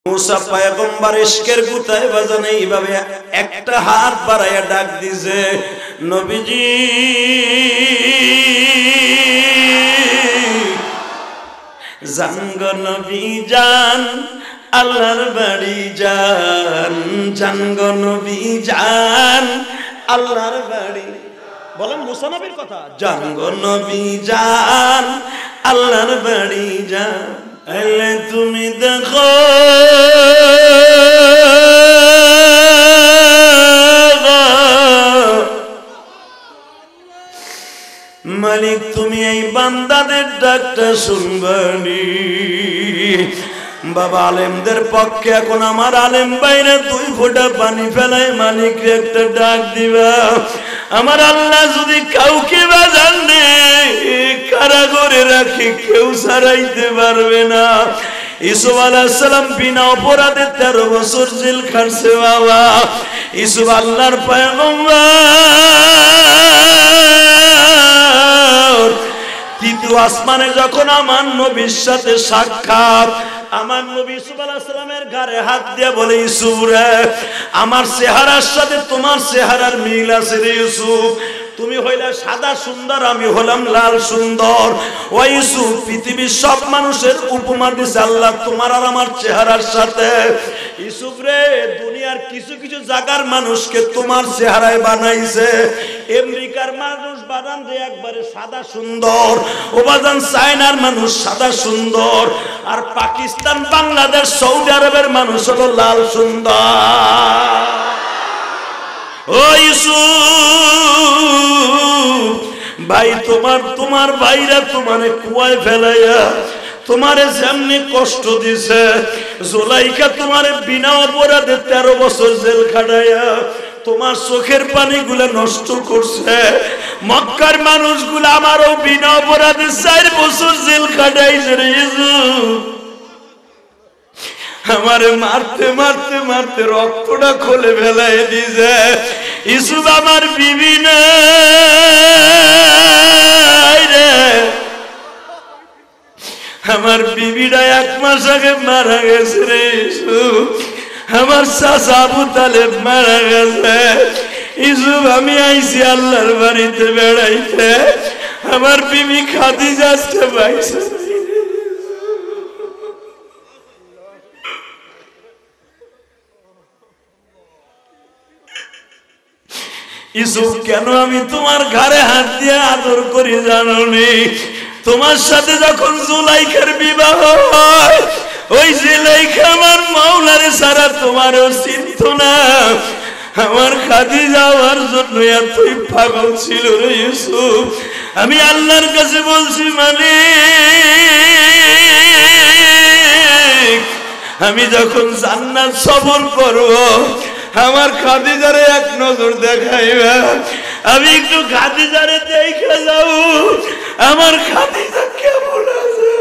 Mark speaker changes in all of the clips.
Speaker 1: মুসা পয়গম্বর ইশকের গুতায় বাজানে এইভাবে একটা হাত বাড়াইয়া ডাক দিছে, নবীজি জানগ নবী জান, আল্লাহর বাড়ি যান, জানগ নবী জান, আল্লাহর বাড়ি। বলেন মুসা নবীর কথা, জানগ নবী জান, আল্লাহর বাড়ি যান। এলে তুমি দেখো মালিক, তুমি এই বান্দাদের ডাকটা শুনবানি। বাবা আলেমদের পক্ষে এখন আমার আলেম বাইরে 2 ফোঁটা পানি ফেলায় মালিক একটা ডাক দিবা। আমার আল্লাহ যদি কাউকে বাজান কারাগারে রাখি কেউ ছাড়াইতে পারবে না। ইউসুফ আলাইহিস সালাম বিনা অপরাধে 13 বছর জেল খাটছে বাবা। ইউসুফ আল্লাহর পয়গম্বর, তৃতীয় আসমানে যখন আমার নবীর সাথে সাক্ষাৎ, আমার নবী ইউসুফ আলাইহিস সালামের ঘাড়ে হাত দিয়ে বলে, ইউসুফ রে, আমার চেহারার সাথে তোমার চেহারার মিল আছে রে ইউসুফ। তুমি হইলে সাদা সুন্দর, আমি হলাম লাল সুন্দর। ও ইউসুফ, পৃথিবীর সব মানুষের উপমা দিছে আল্লাহ তোমার আর আমার চেহারার সাথে। ইউসুফ রে, দুনিয়ার কিছু কিছু জায়গার মানুষকে তোমার চেহারায় বানাইছে। আমেরিকার মানুষ বানান যে একবারে সাদা সুন্দর, ও বাজান চায়নার মানুষ সাদা সুন্দর, আর পাকিস্তান, বাংলাদেশ, সৌদি আরবের মানুষ হলো লাল সুন্দর। ও ইউসুফ ভাই, তোমার ভাইরা তোমারে কুয়ায় ফেলাইয়া তোমারে যেমনি কষ্ট দিছে, জুলাইখা তোমারে বিনা অপরাধে 13 বছর জেল খাটাইয়া তোমার চোখের পানিগুলো নষ্ট করছে। মক্কার মানুষগুলো আমারও বিনা অপরাধে 4 বছর জেল খাটাইছে রে ইউসুফ। আমারে মারতে মারতে মারতে রক্তটা খুলে ফেলাই দিছে। ইউসুফ আমার বিবি নাই রে, আমার বিবিটা 1 মাস আগে মারা গেছে রে ইউসুফ। আমার চাচা আবু তালেব মারা গেছে। ইউসুফ আমি আইছি আল্লাহর বাড়িতে বেড়াইতে, আমার বিবি খাদিজা আজকে পাইছে। ইউসুফ কেন আমি তোমার ঘাড়ে হাত দিয়ে আদর করি জানো নি? তোমার সাথে যখন জুলাইখার বিবাহ হয়, ওই জুলাইখা আমার মাওলারে ছাড়া তোমারও চিনত না। আমার খাদিজা আমার জন্য এতই পাগল ছিল রে ইউসুফ। আমি আল্লাহর কাছে বলছি, মালিক আমি যখন জান্নাত সফর করব, আমার খাদিজারে 1 নজর দেখাইবা। আমি একটু খাদিজারে দেখে যাও, আমার খাদিজা কেমন আছে।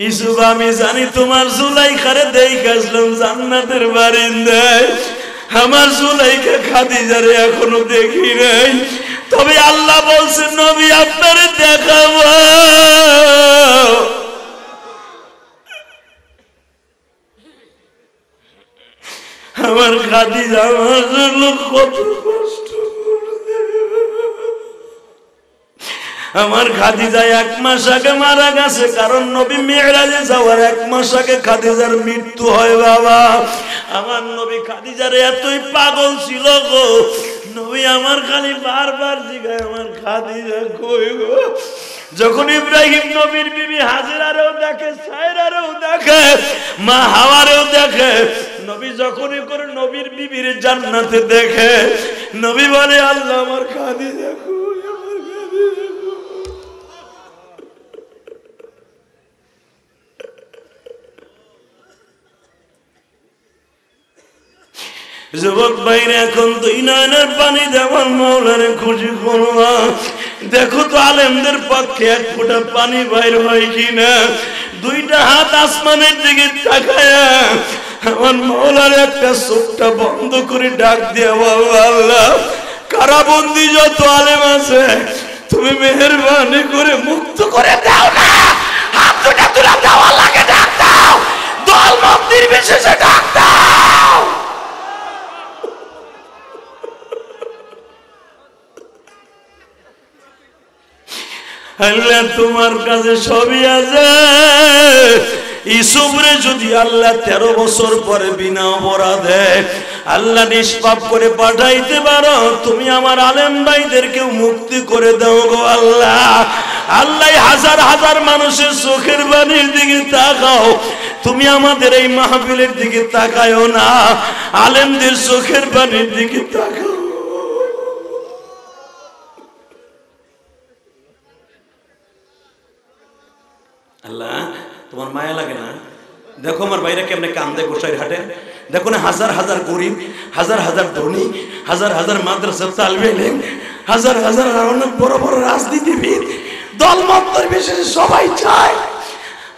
Speaker 1: ইউসুফ আমি জানি তোমার জুলাইখারে দেখে আসলাম জান্নাতের বারিন্দায়, আমার জুলাইখা খাদিজারে এখনো দেখি নাই। তবে আল্লাহ বলছেন নবী আপনারে দেখাবো। আমার খাদিজা আমার জন্য কত কষ্ট করছে। আমার খাদিজা 1 মাস আগে মারা গেছে, কারণ নবী মিরাজে যাওয়ার 1 মাস আগে খাদিজার মৃত্যু হয় বাবা। আমার নবী খাদিজারে এতই পাগল ছিল গো, নবী আমার খালি বারবার জিগায় আমার খাদিজা কই গো। যখন ইব্রাহিম নবীর বিবি হাজেরারেও দেখে, সায়রারেও দেখে, মা হাওয়ারেও দেখে, নবী যখনই করে নবীর বিবির জান্নাতে দেখে, নবী বলে আল্লাহ আমার খাদিজা কই, আমার খাদিজা। যুবক ভাইরা এখন 2 নয়নের পানি দেওয়ার মাওলারে খুশি করবা। দেখো তো আলেমদের পক্ষে 1 ফোঁটা পানি বাইর হয় কিনা। 2টা হাত আসমানের দিকে তাকায়া আমার মাওলার একটা চোখটা বন্ধ করে ডাক দিয়া বলবো, আল্লাহ কারাবন্দি যত আলেম আছে তুমি মেহেরবানি করে মুক্ত করে দাও না। হাত দুটা তুলে দেওয়া লাগে, ডাক দাও, দল মত নির্বিশেষে ডাক দাও। আল্লাহ তোমার কাছে সবই আছে। ইউসুফরে যদি আল্লাহ 13 বছর পরে বিনা অপরাধে আল্লাহ নিষ্পাপ করে পাঠাইতে পারো, তুমি আমার আলেম ভাইদেরকেও মুক্তি করে দাও গো আল্লাহ। আল্লাহ হাজার হাজার মানুষের চোখের পানির দিকে তাকাও, তুমি আমাদের এই মাহফিলের দিকে তাকায়ও না, আলেমদের চোখের পানির দিকে তাকাও। আল্লাহ তোমার মায়া লাগে না? দেখো আমার বাইরে কেমনে কান্দে গোসাইর হাটে, দেখো না হাজার হাজার গরিব, হাজার হাজার ধনী, হাজার হাজার মাদ্রাসার তালিবে ইলম, হাজার হাজার অনেক বড় বড় রাজনীতিবিদ, দলমত নির্বিশেষে সবাই চায়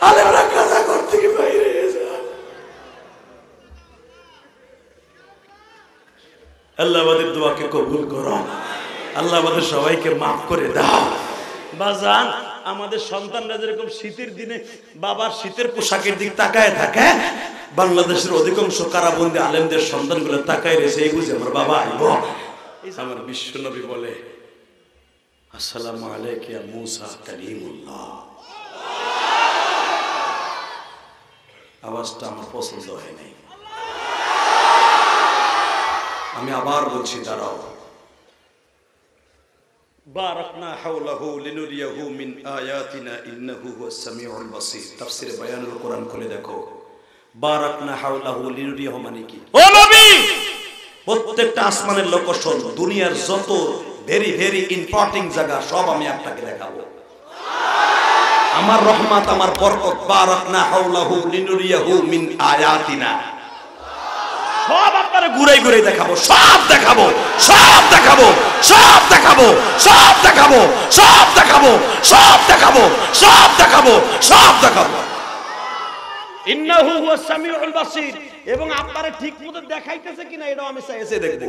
Speaker 1: আলেমরা কাজা ঘর থেকে বাইরে যায়। আল্লাহ আমাদের দোয়াকে কবুল করো, আল্লাহ আমাদের সবাইকে মাফ করে দাও। বাজান আমাদের সন্তানরা যেরকম শীতের দিনে বাবার শীতের পোশাকের দিক তাকায় থাকে, বাংলাদেশের অধিকাংশ কারাবন্দী আলেমদের সন্তানগুলো তাকায় রয়েছে, এই বুঝে আমার বাবা আইব। আমার বিশ্ব নবী বলে আসসালামু আলাইকা ইয়া মূসা কালিমুল্লাহ। আওয়াজটা আমার পছন্দ হয় নাই, আমি আবার বলছি, দাঁড়াও। বারাকনা হাওলাহু লিনুরিয়াহু মিন আয়াতিনা ইন্নাহু হুয়াস সামিউল বাসীর। তাফসীরে বায়ানুল কোরআন খুলে দেখো, বারাকনা হাওলাহু লিনুরিয়াহু মানে কি? ও নবী, প্রত্যেকটা আসমানের লোকেশন, দুনিয়ার যত ভেরি ভেরি ইম্পর্টেন্ট জায়গা সব আমি আপনাকে দেখাবো। আমার রহমত, আমার বরকত, বারাকনা হাওলাহু লিনুরিয়াহু মিন আয়াতিনা, সব আপনারা ঘুরাই ঘুরাই দেখাবো, সব দেখাবো, সব দেখাবো, সব দেখাবো, সব দেখাবো, সব দেখাবো, সব দেখাবো, সব দেখাবো, সব দেখাবো। ইন্নাহু হুয়াস সামিউল বাসীর, এবং আপনারা ঠিকমতো দেখাইতেছে কিনা এটাও আমি চাইছে দেখব।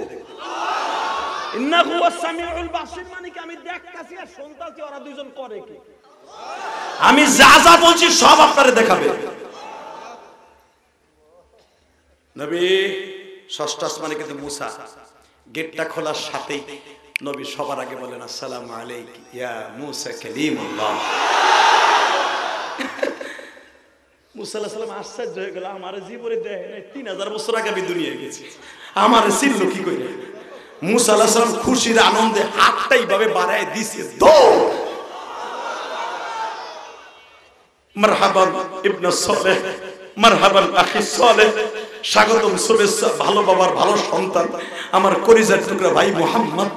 Speaker 1: ইন্নাহু হুয়াস সামিউল বাসীর মানে কি আমি দেখতাছি আর শুনতাছি, ওরা দুইজন করে কি? আমি যা যা বলছি সব আপনারা দেখাবে। নবী ষষ্ঠ আসমানে কিন্তু মূসা, গেটটা খোলার সাথেই নবী সবার আগে বলেন আসসালামু আলাইকা ইয়া মূসা কালিমুল্লাহ। মূসা আলাইহিস সালাম আশ্চর্য হয়ে গেল, আমার জীবনে দেখে নাই, 3000 বছর আগে আমি দুনিয়ায় গেছি, আমার চিনল কি করে? মূসা আলাইহিস সালাম খুশির আনন্দে হাতটা এইভাবে বাড়ায় দিছে, দৌড়। মারহাবান ইবনে সালেহ, মারহাবান আখি সালেহ, স্বাগতম, শুভেচ্ছা, ভালো বাবার ভালো সন্তান, আমার কলিজার টুকরা ভাই মুহাম্মদ।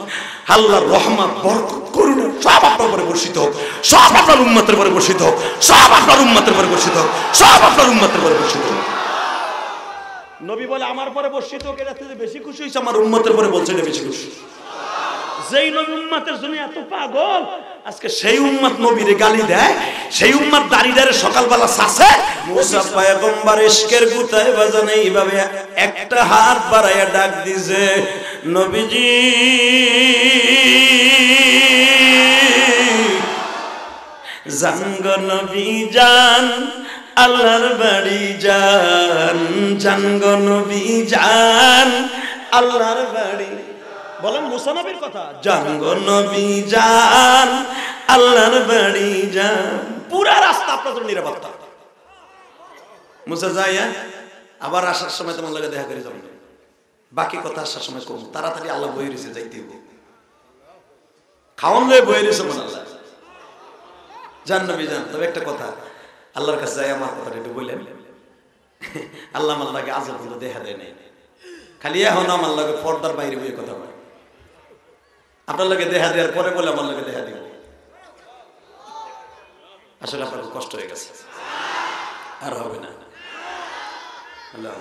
Speaker 1: আল্লাহর রহমত, বরকত, করুণা সব আপনার উপরে বর্ষিত হোক, সব আপনার উম্মতের উপরে বর্ষিত হোক, সব আপনার উম্মতের উপরে বর্ষিত হোক, সব আপনার উম্মতের উপরে বর্ষিত হোক। নবী বলে আমার উপরে বর্ষিত হোক, এর থেকে বেশি খুশি হইছে আমার উম্মতের উপরে, বলছে এটা বেশি খুশি। যেই নবী উম্মতের জন্য এত পাগল, আজকে সেই উম্মত নবীরে গালি দেয়, সেই উম্মত দাঁড়িয়ে সকালবেলা চাষে। মুসা পয়গম্বর ইশকের গুতায় বাজানে এইভাবে একটা হাত বাড়াইয়া ডাক দিছে, নবীজি জানগ নবী জান, আল্লাহর বাড়ি যান, জানগ নবী জান, আল্লাহর বাড়ি। বলেন মুসা নবীর কথা, জানগ নবী জান, আল্লাহর বাড়ি যান। পুরা রাস্তা আপনার জন্য নিরাপত্তা। মুসা যাইয়া আবার আসার সময় তোমার লাগে দেখা করে যাবেন, বাকি কথা আসার সময় করবো। তাড়াতাড়ি আল্লাহ বই রয়েছে, যাইতে হইব, খাওয়ান লয়ে বই রয়েছে মনে আল্লাহ। জান নবী জান। তবে একটা কথা, আল্লাহর কাছে যাই আমার কথাটা একটু বললেন, আল্লাহ আমার লাগে আজ পর্যন্ত দেখা দেয় নাই, খালি এখন আমার লাগে পর্দার বাইরে বইয়ে কথা বলে। আপনার লাগে দেখা দেওয়ার পরে বলে আমার লাগে দেখা দিব, আসলে আপনার কষ্ট হয়ে গেছে, আর হবে না। আল্লাহ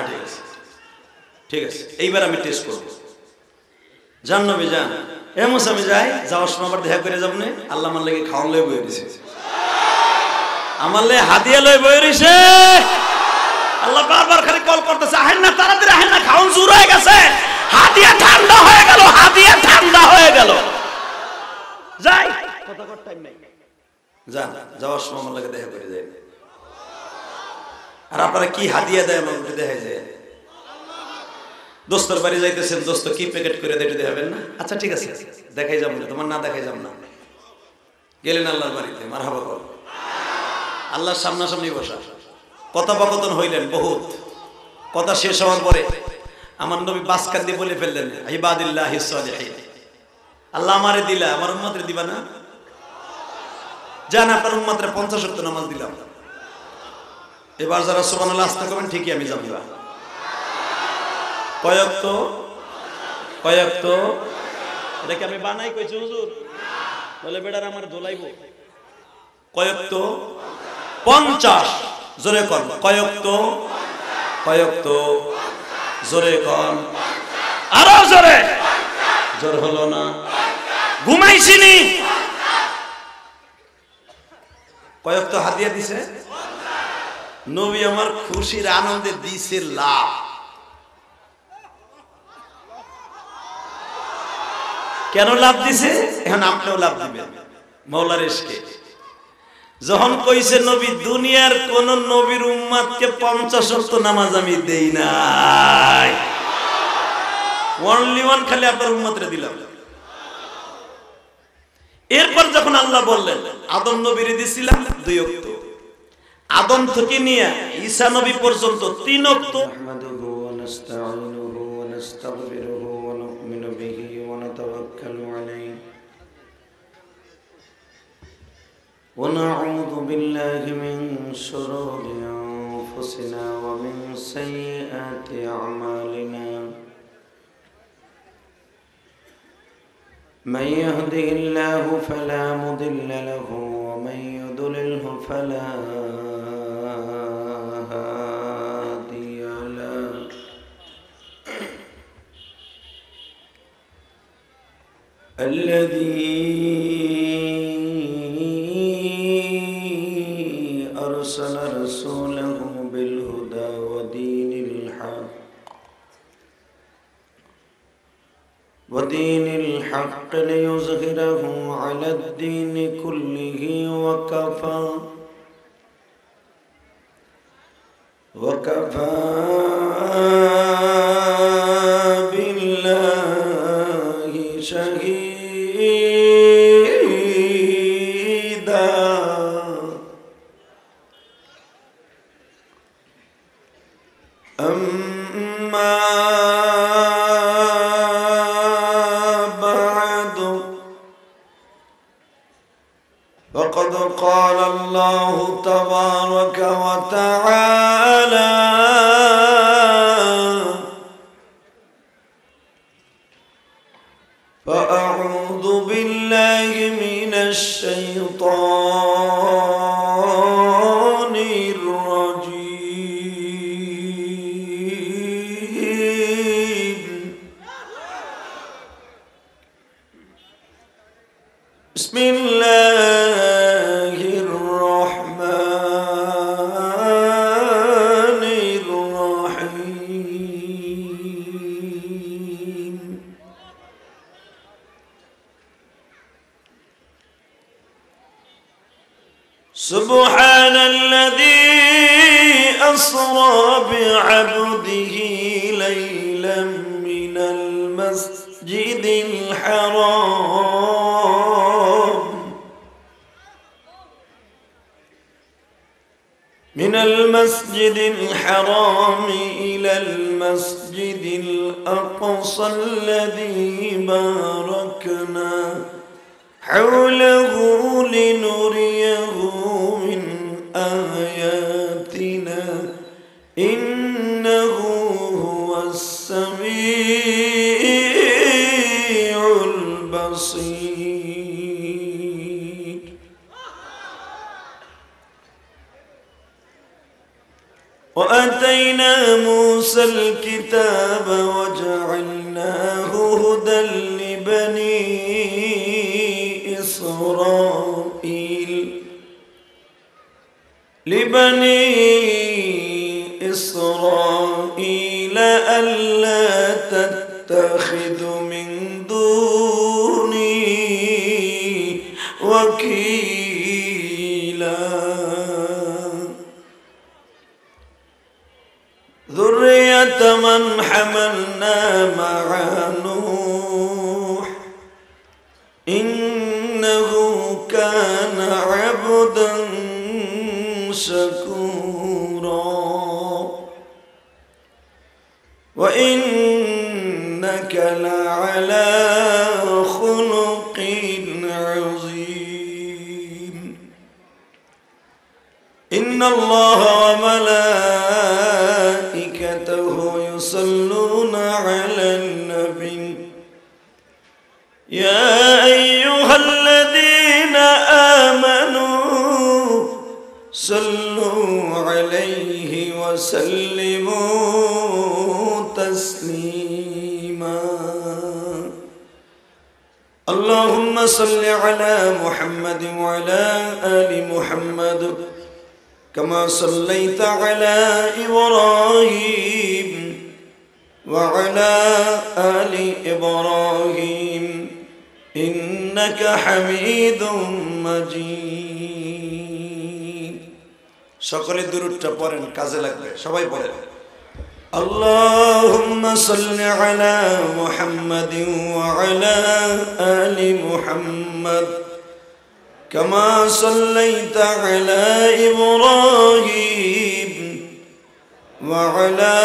Speaker 1: ঠিক আছে, ঠিক আছে, এইবার আমি টেস্ট করবো। জান নবী যান, এ মুসা আমি যাই, যাওয়ার সময় আবার দেখা করে যাবো না, আল্লাহ আমার লাগে খাওয়ান লয়ে বয়ে দিছে। আমারলে হাদিয়া লই বইরিছে আল্লাহ বারবার খালি কল করতেছে আহেন না তাড়াতাড়ি আহেন না খাওন জোর হয়ে গেছে হাদিয়া ঠান্ডা হয়ে গেল হাদিয়া ঠান্ডা হয়ে গেল যাই কথা কর টাইম নাই যান যাওয়ার সময় আমার লাগে দেখা করে যায় আর আপনারা কি হাদিয়া দেয় আমাকে দেখা যায় দোস্তর বাড়ি যাইতেছেন দোস্ত কি প্যাকেট করে দেয় দেখাবেন না আচ্ছা ঠিক আছে দেখাই যাব না তোমার না দেখাই যাব না গেলেন আল্লাহর বাড়িতে মারহাবা বল আল্লাহর সামনাসামনি বসা কথোপকথন হইলেন বহুত কথা শেষ হওয়ার পরে আমার নবী বাসকার দিয়ে বলে ফেললেন ইবাদিল্লাহিস সালিহিন আল্লাহ আমারে দিলা আমার উম্মতরে দিবা না জান আপনার উম্মতরে 50 ওয়াক্ত নামাজ দিলাম এবার যারা সুবহানাল্লাহ আস্তে করবেন ঠিকই আমি যাবিবা কয়ক্ত এটা কি আমি বানাই কইছি হুজুর বলে বেটার আমার দোলাইবো কয়ক্ত 50 জোরে কর কয়ক্ত জোরে কর আরো জোরে জোর হলো না ঘুমাইছিনি কয়ক্ত হাদিয়া দিছে নবী আমার খুশির আনন্দে দিছে লাভ কেন লাভ দিছে এখন আপনিও লাভ দিবেন মাওলার ইশকে যখন কইছে নবী দুনিয়ার কোন নবীর উম্মতকে 50 ওয়াক্ত নামাজ আমি দেই নাই অনলি ওয়ান খালি আপনার উম্মতরে দিলাম এরপর যখন আল্লাহ বললেন আদম নবীরে দিছিলাম 2 ওয়াক্ত আদম থেকে নিয়ে ঈসা নবী পর্যন্ত 3 ওয়াক্ত
Speaker 2: নাহমাদুহু ওয়া নাস্তাঈনুহু ওয়া নাস্তাগফিরুহু ওয়া নু'মিনু বিহি ওয়া নাতাওয়াক্কালু আলাইহি ওয়া নাউযু বিল্লাহি মিন শুরুরি আনফুসিনা ওয়া মিন সাইয়্যাতি আ'মালিনা من يهده الله فلا مضل له ومن يضلله فلا هادي له الذي أرسل رسوله بالهدى ودين الحق ليظهره على الدين كله وكفى بالله شهيدا أما وقد قال الله تبارك وتعالى فأعوذ بالله من الشيطان الرجيم بسم الله الرحمن الرحيم سبحان الذي أسرى بعبده ليلا من المسجد الحرام إلى المسجد الأقصى الذي باركنا حوله لنريه من آياتنا إنه هو السميع البصير وآتينا موسى الكتاب وجعلناه هدى لبني إسرائيل لبني إسرائيل ألا تتخذوا من دوني وكيلا ذرية من حملنا مع نوح إنه كان عبدا شكورا وإنك لعلى خلق عظيم إن الله وملائكته يصلون على النبي يا أيها الذين آمنوا صلوا عليه وسلموا تسليما اللهم صل على محمد وعلى آل محمد كما صليت على إبراهيم وعلى آل إبراهيم إنك حميد مجيد সকলে দুরূদটা পড়েন কাজে লাগবে সবাই পড়েন اللهم صل على محمد وعلى آل محمد كما صليت على إبراهيم وعلى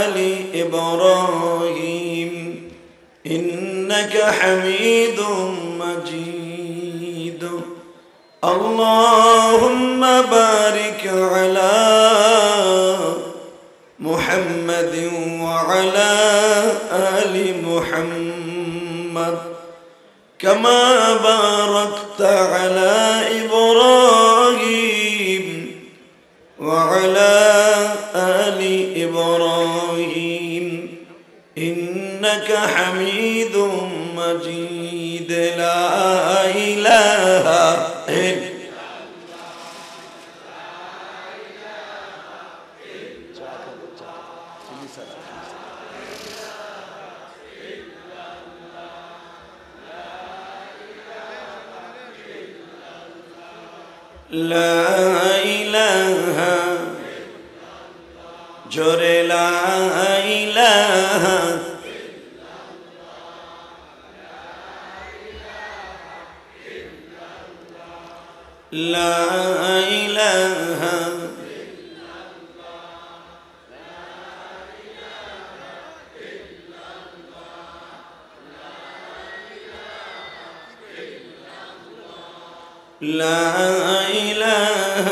Speaker 2: آل إبراهيم إنك حميد مجيد اللهم بارك على محمد وعلى آل محمد كما باركت على إبراهيم وعلى آل إبراهيم إنك حميد مجيد لا إله إلا لا إله جر لا إله لا إله لا إله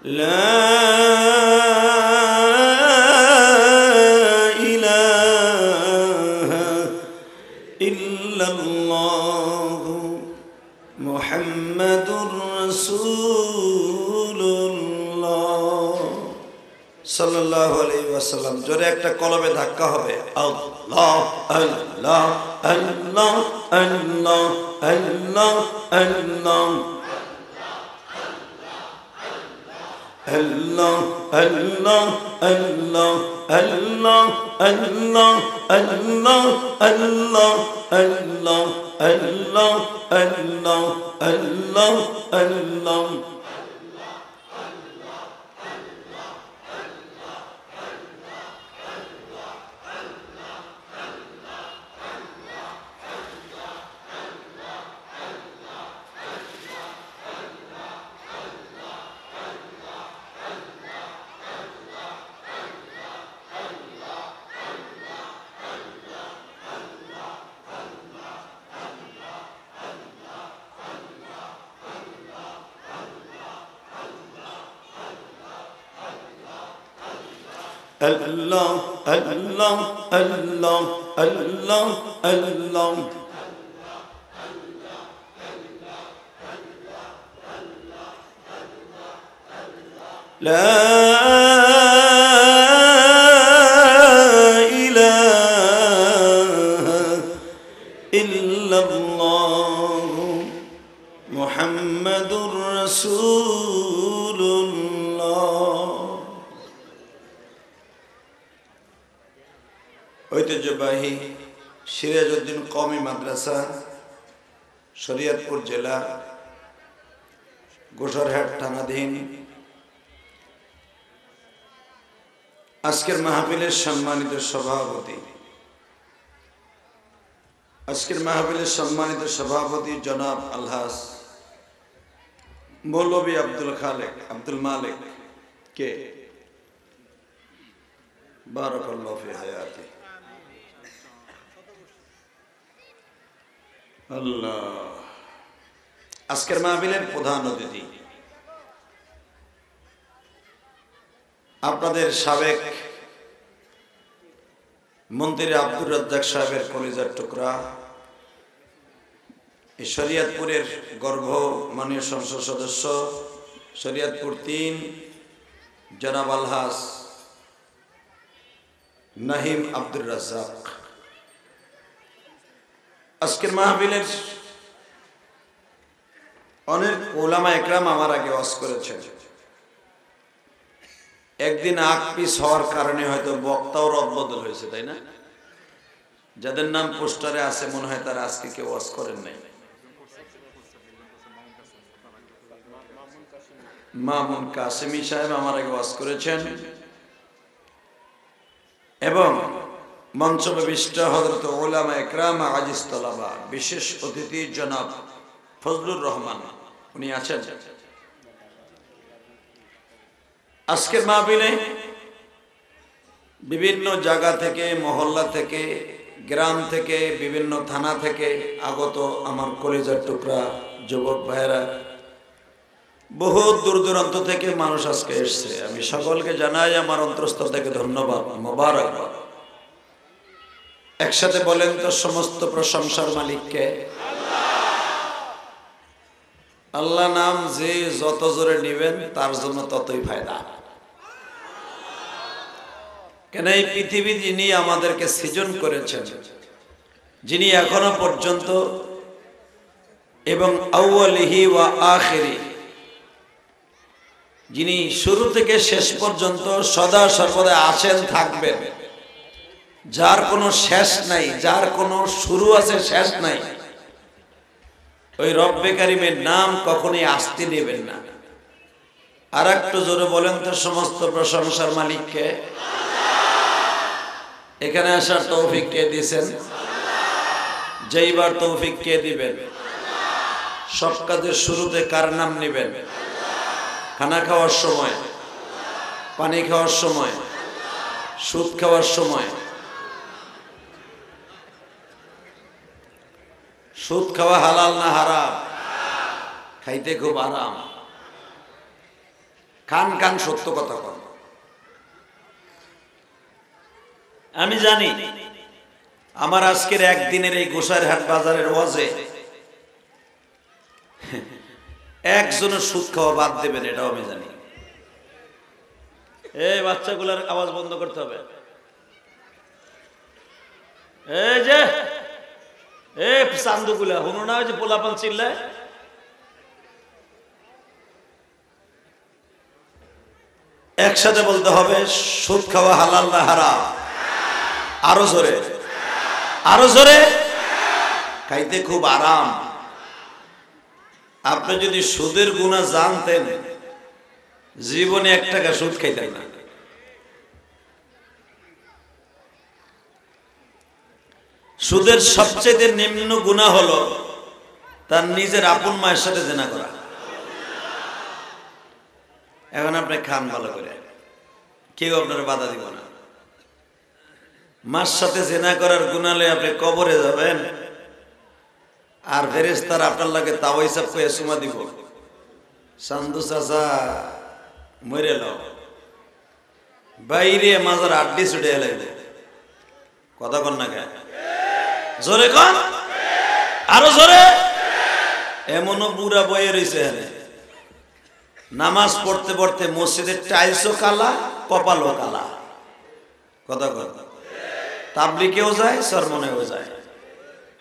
Speaker 2: لا إله إلا الله محمد رسول الله সাল্লাল্লাহু আলাইহি ওয়াসাল্লাম জোরে একটা কলবে ধাক্কা হবে আল্লাহ আল্লাহ আল্লাহ আল্লাহ আল্লাহ আল্লাহ Allah Allah Allah Allah Allah Allah Allah Allah Allah Allah Allah Allah Allah Allah Allah Allah Allah La ilaha illa ইল্লাল্লাহু মুহাম্মাদুর রাসূলুল্লাহ। ঐতিহ্যবাহী সিরাজউদ্দিন কওমি মাদ্রাসা, শরীয়তপুর জেলা, গোসরহাট থানাধীন আজকের মাহফিলের সম্মানিত সভাপতি, জনাব আলহাজ মৌলভী আব্দুল মালিক কে বারাকাল্লাহু ফি হায়াতি। আল্লাহ। আজকের মাহফিলের প্রধান অতিথি আপনাদের সাবেক মন্ত্রী আব্দুর রাজ্জাক সাহেবের কলিজার টুকরা, শরীয়তপুরের গর্ভ মাননীয় সংসদ সদস্য, শরীয়তপুর ৩, জনাব আলহাজ নাহিম আব্দুর রাজ্জাক। আজকের মাহফিলের অনেক উলামা একরাম আমার আগে ওয়াজ করেছেন। একদিন আগ পিছ হওয়ার কারণে হয়তো বক্তাও রদবদল হয়েছে, তাই না? যাদের নাম পোস্টারে আছে মনে হয় তারা আজকে কেউ ওয়াজ করেন নাই। মামুন কাসেমি সাহেব আমার আগে ওয়াজ করেছেন এবং মঞ্চবিষ্ট হযরত উলামা একরাম আজিজ তলাবা, বিশেষ অতিথি জনাব ফজলুর রহমান, উনি আছেন। আজকের মাহফিলে বিভিন্ন জায়গা থেকে, মহল্লা থেকে, গ্রাম থেকে, বিভিন্ন থানা থেকে আগত আমার কলিজার টুকরা যুবক ভাইয়েরা, বহু দূর দূরান্ত থেকে মানুষ আজকে এসছে। আমি সকলকে জানাই আমার অন্তঃস্থল থেকে ধন্যবাদ, মোবারকবাদ। একসাথে বলেন তো, সমস্ত প্রশংসার মালিককে আল্লাহ। নাম যে যত জোরে নিবেন তার জন্য ততই ফায়দা। কেন এই পৃথিবী যিনি আমাদেরকে সৃজন করেছেন, যিনি এখনো পর্যন্ত এবং আউয়ালিহি ওয়া আখিরি, যিনি শুরু থেকে শেষ পর্যন্ত সদা সর্বদা আছেন, থাকবেন, যার কোনো শেষ নাই, যার কোনো শুরু আছে শেষ নাই, ওই রব্বে কারিমের নাম কখনোই আসতে নেবেন না। আর একটু জোরে বলেন তো, সমস্ত প্রশংসার মালিককে। এখানে আসার তৌফিক কে দিয়েছেন? যেইবার তৌফিক কে দিবেন? সব কাজের শুরুতে কার নাম নেবেন? খানা খাওয়ার সময়, পানি খাওয়ার সময়, সুদ খাওয়ার সময়। সুদ খাওয়া হালাল না হারাম? খাইতে খুব আরাম। খান সত্য কথা কন। আমি জানি আমার আজকের একদিনের এই গোসাইরহাট বাজারের ওয়াজে একজনের সুদ খাওয়া বাদ দেবেন, এটাও আমি জানি। এই বাচ্চাগুলার আওয়াজ বন্ধ করতে হবে। এই যে চান্দুগুলা হুনো না, ওই যে পোলাপান চিল্লায়, একসাথে বলতে হবে, সুদ খাওয়া হালাল না হারাম? আরো জোরে, আরো জোরে। খাইতে খুব আরাম। আপনি যদি সুদের গুনাহ জানতেন, জীবনে 1 টাকা সুদ খাইতেন না। সুদের সবচেয়ে নিম্ন গুনাহ হলো তার নিজের আপন মায়ের সাথে জেনা করা। এখন আপনি খান ভালো করে, কেউ আপনার বাধা দিব না। মার সাথে জেনা করার গুনাহলে আপনি কবরে যাবেন, আর ফেরেশতারা আপনার লাগে তাও হিসাব করে সুমা দিব, সান্দু চাচা মরে লাও, বাইরে মাজার আড্ডি ছুটে এলাইবে। কথা কন না কে? জোরে কন, আরো জোরে। এমনও বুড়া বয়ে রয়েছে, নামাজ পড়তে পড়তে মসজিদের টাইলসও কালা, কপালও কালা। কথা কন। তাবলিগেও যায়, সরমনেও যায়।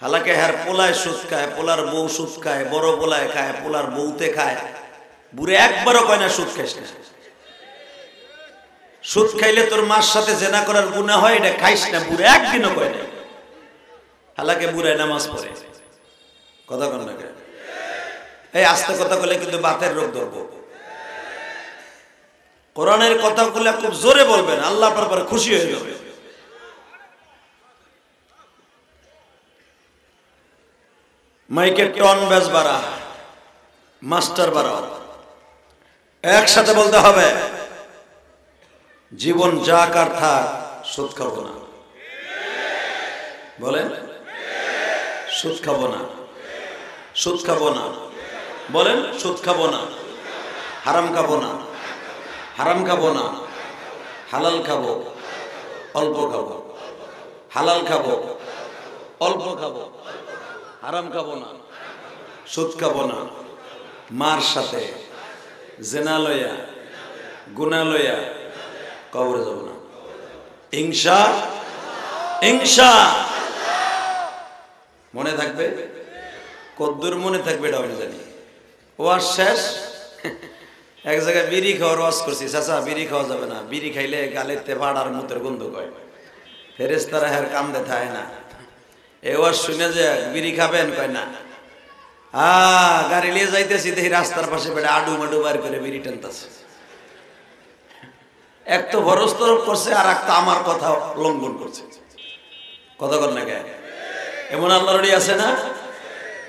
Speaker 2: হালাকে হ্যার পোলায় সুদ খায়, পোলার বউ সুদ খায়, বড় পোলায় খায়, পোলার বউতে খায়, বুড়ে একবারও কয় না সুদ খাইস না। সুদ খাইলে তোর মার সাথে জেনা করার গুনাহ হয়, এটা খাইস না, বুড়ে একদিনও কয় না। হালাকে বুড়ায় নামাজ পড়ে, কথা কন না কেন? এই আস্তে কথা বলে কিন্তু বাতের রোগ ধরবো। কোরআনের কথাগুলো খুব জোরে বলবেন, আল্লাহ পরে খুশি হয়ে যাবে। মাইকের টন বেশ বাড়া, মাস্টার বাড়াও, একসাথে বলতে হবে, জীবন যা কার থাক সুদ খাবো না। বলেন সুদ খাবো না, সুদ খাবো না। বলেন সুদ খাবো না, হারাম খাবো না, হারাম খাবো না, হালাল খাবো, অল্প খাবো, হালাল খাবো, অল্প খাবো, হারাম খাবো না, সুদ খাবো না, মার সাথে জেনা লইয়া গুনাহ লইয়া কবরে যাব না, ইনশা ইনশা। মনে থাকবে, কদ্দুর মনে থাকবে এটা আমি জানি। ওয়াজ শেষ, এক জায়গায় বিড়ি খাওয়ার ওয়াজ করছি, চাচা বিড়ি খাওয়া যাবে না, বিড়ি খাইলে গালেতে ভাড়ার মুতের গন্ধ কয়, ফেরেশতারা হের কামদে থাকে না। এ ওয়াজ শুনে যে বিড়ি খাবেন, কয় না। গাড়ি নিয়ে যাইতেছি, দেখি রাস্তার পাশে বেড়ে আডু মাডু বার করে বিড়ি টানতেছে। এক তো ভরস্তরফ করছে, আর একটা আমার কথা লঙ্ঘন করছে, কথা কর না কেন? এমন আল্লাহর ওলি আছে না?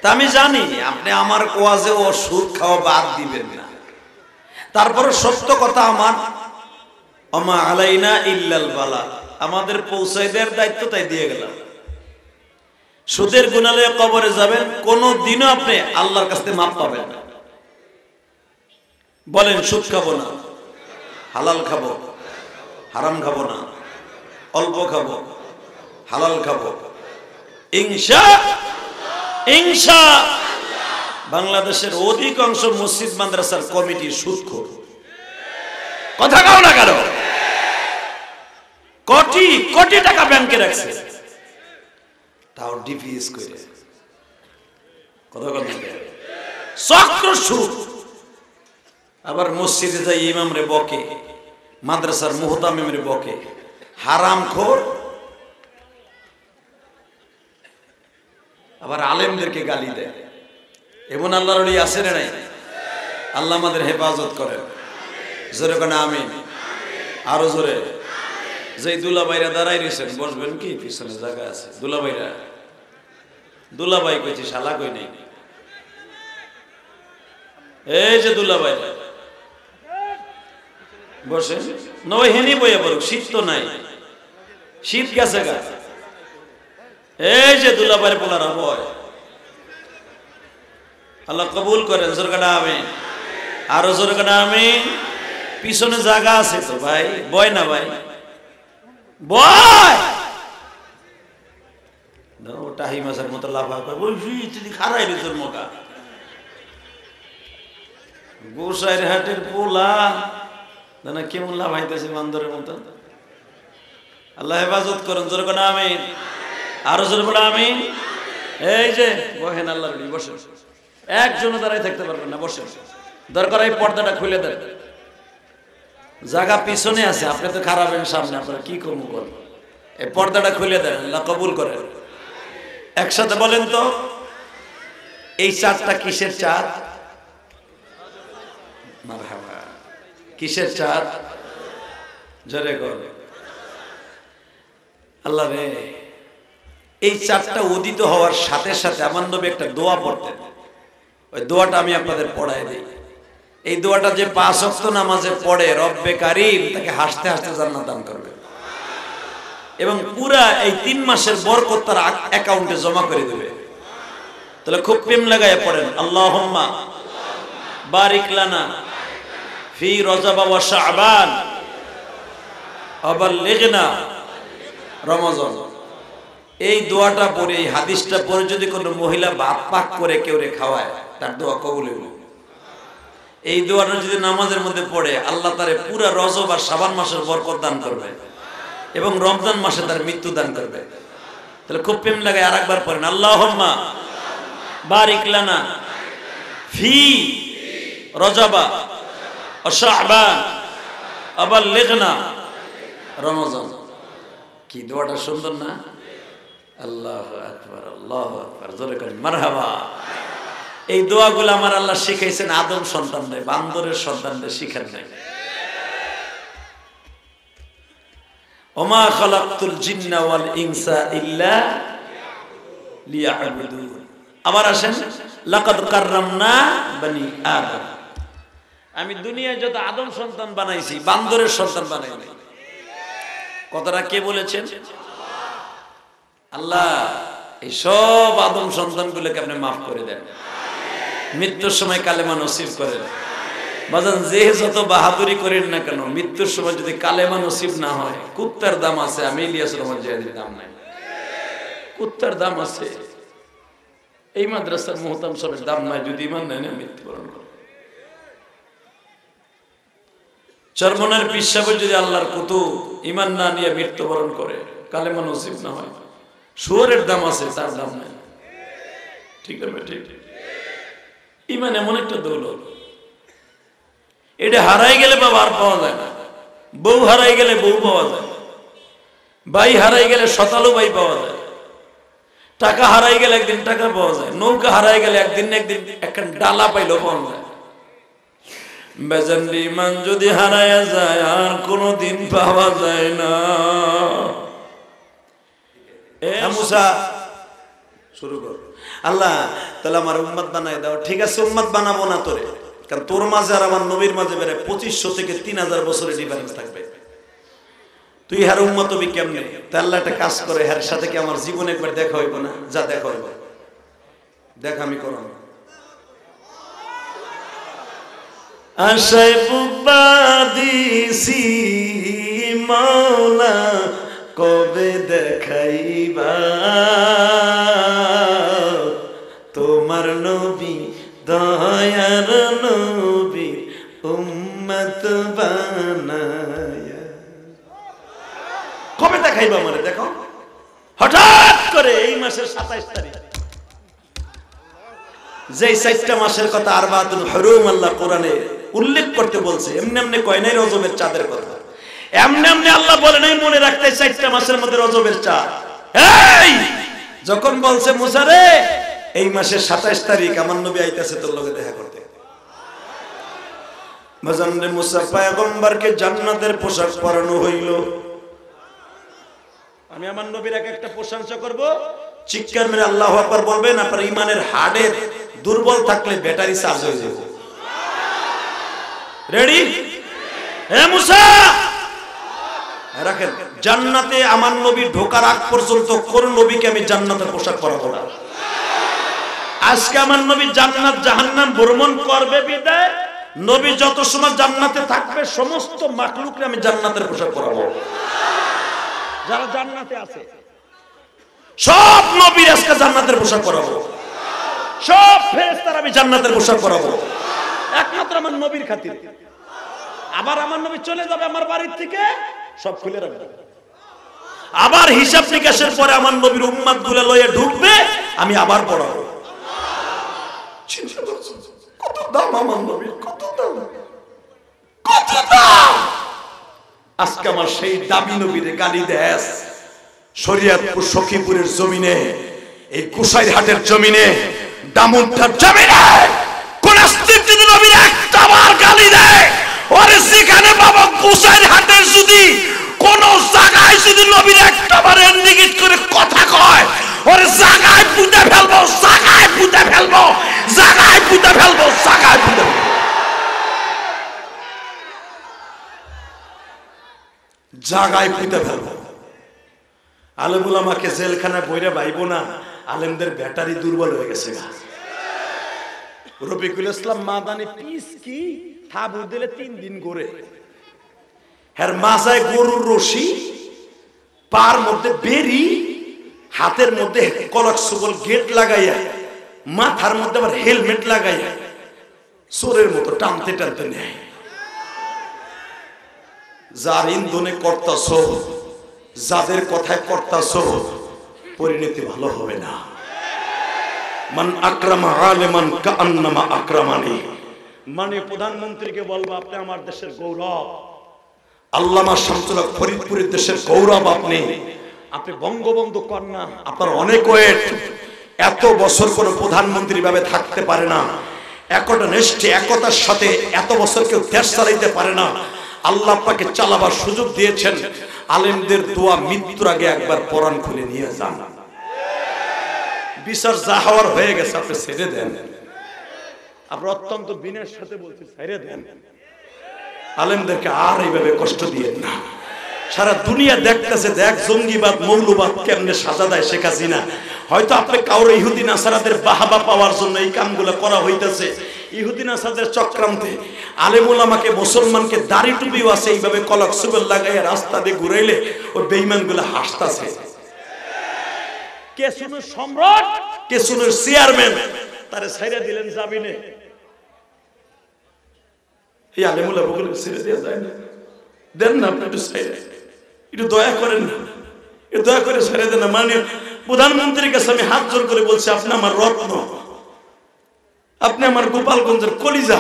Speaker 2: তা আমি জানি আপনি আমার ওয়াজে ও সুদ খাওয়া বাদ দিবেন না, তারপরে সত্য কথা আমার আমা আলাইনা ইল্লাল বালা, আমাদের পৌঁছাই দেওয়ার দায়িত্ব তাই দিয়ে গেলাম। সুদের গুনাহ লয়ে কবরে যাবেন, কোন দিনও আপনি আল্লাহর কাছে মাপ পাবেন না। বলেন সুদ খাবো না, হালাল খাবো, হারাম খাবো না, অল্প খাবো, হালাল খাবো, ইনশা ইনশা। বাংলাদেশের অধিকাংশ মসজিদ মাদ্রাসার কমিটি সুদখোর, কথা কাও না কারো, কোটি কোটি টাকা ব্যাংকে রাখছে, তাও ডিপিএস করে, কথা কথা চক্র সুদ। আবার মসজিদে যাই ইমাম রে বকে, মাদ্রাসার মুহতামিম রে বকে, হারামখোর। আবার আলেমদেরকে গালি দেয়। এমন আল্লাহর ওলি আছে না নাই? আল্লাহ আমাদের হেফাজত করেন, জোরে কোন আমিন, আরো জোরে। যে দুলাভাইরা দাঁড়াই রয়েছেন, বসবেন কি? পিছনে জায়গা আছে। দুলাভাইরা, দুলাভাই কইছি, শালা কই নাই। এই যে দুলাভাইরা বসে, নয় হেনি বইয়া পড়ুক, শীত তো নাই, শীত গেছে গা। এই যে দুলাভাইয়ের পোলারা বয়, আল্লাহ কবুল করেন, জোরে কোন আমিন, আরো জোরে কোন আমিন। পিছনে জায়গা আছে তো ভাই, বয় না ভাই, বয়। টাহি মাছের মতো লাফা করে বলছি, তুই খারাই রে তোর মোকা। গোসাইর হাটের পোলা না কেমন লাফাইতেছে বান্দরের মতো। আল্লাহ হেফাজত করেন, জোরে কোন আমিন, আরো জোরে বলে আমিন। এই যে বহেন আল্লাহর ওলি, বসে, একজনও দাঁড়াই থাকতে পারবেন না, বসে। দরকার এই পর্দাটা খুলে দেন, জায়গা পিছনে আছে, আপনি তো খারাপের সামনে, আপনারা কি কর্ম করেন? এই পর্দাটা খুলে দেন, আল্লাহ কবুল করেন। একসাথে বলেন তো, এই চাঁদটা কিসের চাঁদ? মারহাবা, কিসের চাঁদ? জোরে কর। আল্লাহ রে, এই চাঁদটা উদিত হওয়ার সাথে সাথে আমার নবী একটা দোয়া পড়তেন, ওই দোয়াটা আমি আপনাদের পড়াই দিই। এই দোয়াটা যে 5 ওয়াক্ত নামাজে পড়ে, রব্বে কারীম তাকে হাসতে হাসতে জান্নাত দান করবে, এবং পুরা এই 3 মাসের বরকত তার অ্যাকাউন্টে জমা করে দেবে। তাহলে খুব প্রেম লাগায় পড়েন, আল্লাহুম্মা বারিক লানা ফি রজব ওয়া শাবান আবাল্লিগনা রমজান। এই দোয়াটা পড়ে, এই হাদিসটা পড়ে যদি কোনো মহিলা ভাত পাক করে কেউ রে খাওয়ায়, তার দোয়া কবুল হইল। এই দোয়াটা যদি নামাজের মধ্যে পড়ে, আল্লাহ তারে পুরা রজব আর শাবান মাসের বরকত দান করবে, এবং রমজান মাসে তার মৃত্যু দান করবে। তাহলে খুব প্রেম লাগে আরেকবার পড়েন, আল্লাহুম্মা বারিক লানা ফি রজবা ও শাবান আবাল্লিগনা রমজান। কি দোয়াটা সুন্দর না? আল্লাহু আকবার, আল্লাহু আকবার, জোরে করেন মারহাবা। এই দোয়াগুলো আমার আল্লাহ শিখাইছেন আদম সন্তানদের, বান্দরের সন্তানদের শিখান নাই। ওমা খালাকতুল জিন্না ওয়াল ইনসা ইল্লা লিয়াবুদুন। আবার আসেন, লাকাদ কাররামনা বনি আদম। আমি দুনিয়ায় যত আদম সন্তান বানাইছি, বান্দরের সন্তান বানাই নাই। কথাটা কে বলেছেন? আল্লাহ। এই সব আদম সন্তানগুলোকে আপনি মাফ করে দেন, মৃত্যুর সময় কালেমা নসিব করেন। বাজান যে যত বাহাদুরি করেন না কেন, মৃত্যুর সময় যদি কালেমা নসিব না হয়, কুত্তার দাম আছে। আমি ইলিয়াস রহমান জাহাদির দাম নাই, কুত্তার দাম আছে। এই মাদ্রাসার মোহতাম সাহেবের দাম নাই যদি ইমান নেয় না, মৃত্যুবরণ করে। চরমনের পিসাবে যদি আল্লাহর কুতুব ইমান না নিয়ে মৃত্যুবরণ করে, কালেমা নসিব না হয়, শুয়োরের দাম আছে, তার দাম নাই। ঠিক আছে, ঠিক। ইমান এমন একটা দৌলত, এটা হারাই গেলে বাবা আর পাওয়া যায় না। বউ হারাই গেলে বউ পাওয়া যায়, ভাই হারাই গেলে শতালু ভাই পাওয়া যায়, টাকা হারাই গেলে একদিন টাকা পাওয়া যায়, নৌকা হারাই গেলে একদিন একদিন একটা ডালা পাইলেও পাওয়া যায়। বেজানলি ইমান যদি হারাইয়া যায় আর কোনদিন পাওয়া যায় না। মুসা শুরু কর, আল্লাহ তাহলে আমার উম্মত বানাই দাও। ঠিক আছে, উম্মত বানাবো না তোরে, কারণ তোর মাঝে আর আমার নবীর মাঝে বেড়ে 2500 থেকে 3000 বছরের ডিফারেন্স থাকবে। তুই হার উম্মত হবি কেমনে? তাই আল্লাহ একটা কাজ করে, হার সাথে কি আমার জীবনে একবার দেখা হইব না? যা দেখা হইব, দেখা আমি করব। আশায় বুবা দিছি মাওলা কবে দেখাইবা তোমার নবী, দয়ার নবী উম্মত বানায়া। কবে দেখাইবা আমারে? দেখো হঠাৎ করে এই মাসের 27 তারিখ, যেই 4টা মাসের কথা আরবাতুল হুরুম আল্লাহ কোরআনে উল্লেখ করতে বলছে, এমনি এমনি কয় নাই রজবের চাঁদের কথা। এমনি এমনি আল্লাহ বলে নাই মনে রাখতে 4টা মাসের মধ্যে রজবের চাঁদ। এই যখন বলছে মুসা রে এই মাসের 27 তারিখ আমার নবী আইতাছে তোর লগে দেখা করতে, বাজানরে মুসা পয়গম্বরকে জান্নাতের পোশাক পরানো হইল। আমি আমার নবীর একটা প্রশংসা করব, চিৎকার মেরে আল্লাহু আকবার বলবেন। আপনার ইমানের হাড়ের দুর্বল থাকলে ব্যাটারি চার্জ হয়ে যাবে। রেডি? হে মুসা রাখেন, জান্নাতে আমার নবী ঢোকার আগ পর্যন্ত কোন নবীকে আমি জান্নাতের পোশাক পরাবো না। আজকে আমার নবী জান্নাত জাহান্নাম ভ্রমণ করবে বিদায়, নবী যত সময় জান্নাতে থাকবে সমস্ত মাখলুককে আমি জান্নাতের পোশাক পরাবো। যারা জান্নাতে আছে সব নবীর আজকে জান্নাতের পোশাক পরাবো, সব ফেরেশতার আমি জান্নাতের পোশাক পরাবো, একমাত্র আমার নবীর খাতিরে। আবার আমার নবী চলে যাবে আমার বাড়ির থেকে, সব খুলে রাখবে। আবার হিসাব নিকাশের পরে আমার নবীর উম্মত গুলো লয়ে ঢুকবে, আমি আবার পড়াবো। চিন্তা করছো কত দাম আমার নবীর, কত দাম, কত দাম। আজকে আমার সেই দামি নবীরে গালি দেশ শরীয়তপুর সখীপুরের জমিনে, এই কুসাইরহাটের জমিনে, দামুনটার জমিনে কোন আস্তিক যদি নবীর একটা বার গালি দেয়, ওরে যেখানে বাবা কুসাইরহাটের যদি কোন জায়গায় যদি নবীর একটা বার ইন্ডিকেট করে কথা কয়, ওরে জায়গায় পুঁতে ফেলবো, জায়গায় পুঁতে ফেলবো, জায়গায় পুঁতে ফেলবো, জায়গায় পুঁতে ফেলবো, জায়গায় পুঁতে ফেলবো। আলেমুল আমাকে জেলখানায় বইরে বাইবো না, আলেমদের ব্যাটারি দুর্বল হয়ে গেছে। রফিকুল ইসলাম মাদানি পিস কি থাবু দিলে 3 দিন ঘুরে, এর মাথায় গরুর রশি, পার মধ্যে বেরি, হাতের মধ্যে কলক সুগল গেট লাগাইয়া, মাথার মধ্যে আবার হেলমেট লাগাইয়া চোরের মতো টানতে টানতে নেয়। যার ইন্ধনে করতাছ, যাদের কথায় করতাছ,
Speaker 1: পরিণতি ভালো হবে না। মান আকরামা আলিমান কাআন্নামা আকরামানি, মানে প্রধানমন্ত্রীকে বলবো আপনি আমার দেশের গৌরব, আল্লামা শামসুল হক ফরিদপুরের দেশের গৌরব, আপনি বঙ্গবন্ধু কন্যা, আপনার অনেক ওয়েট, এত বছর কোনো প্রধানমন্ত্রী ভাবে থাকতে পারে না, একটা নেষ্ঠে একতার সাথে এত বছর কেউ দেশ চালাইতে পারে না। আল্লাহ আপনাকে চালাবার সুযোগ দিয়েছেন, আলেমদের দোয়া মৃত্যুর আগে একবার কোরআন খুলে নিয়ে যান। বিচার যা হওয়ার হয়ে গেছে আপনি ছেড়ে দেন। আপনি অত্যন্ত বিনয়ের সাথে বলছি ছেড়ে দেন, আলেমদেরকে আর এইভাবে কষ্ট দিয়েন না। সারা দুনিয়া দেখতেছে, দেখ জঙ্গিবাদ মৌলবাদ কেমনে সাজা দেয় শেখ হাসিনা। হয়তো আপনি কাউরে ইহুদি নাসারাদের বাহাবা পাওয়ার জন্য এই কামগুলো করা হইতেছে, ইহুদি নাসারাদের চক্রান্তে আলেম ওলামাকে মুসলমানকে দাড়ি টুপিও আছে এইভাবে কলক সুবেল লাগাইয়া রাস্তা দিয়ে ঘুরাইলে ওই বেঈমানগুলো হাসতাছে। কেসুনের সম্রাট, কেসুনের চেয়ারম্যান, তারে ছাইরা দিলেন জামিনে। এই আলেম ওলামাগুলো ছেড়ে দেওয়া যায় না, দেন না আপনি একটু ছাইরা, একটু দয়া করেন না, একটু দয়া করে ছেড়ে দেন না। মানে প্রধানমন্ত্রীর কাছে আমি হাত জোর করে বলছি, আপনি আমার রত্ন, আপনি আমার গোপালগঞ্জের কলিজা,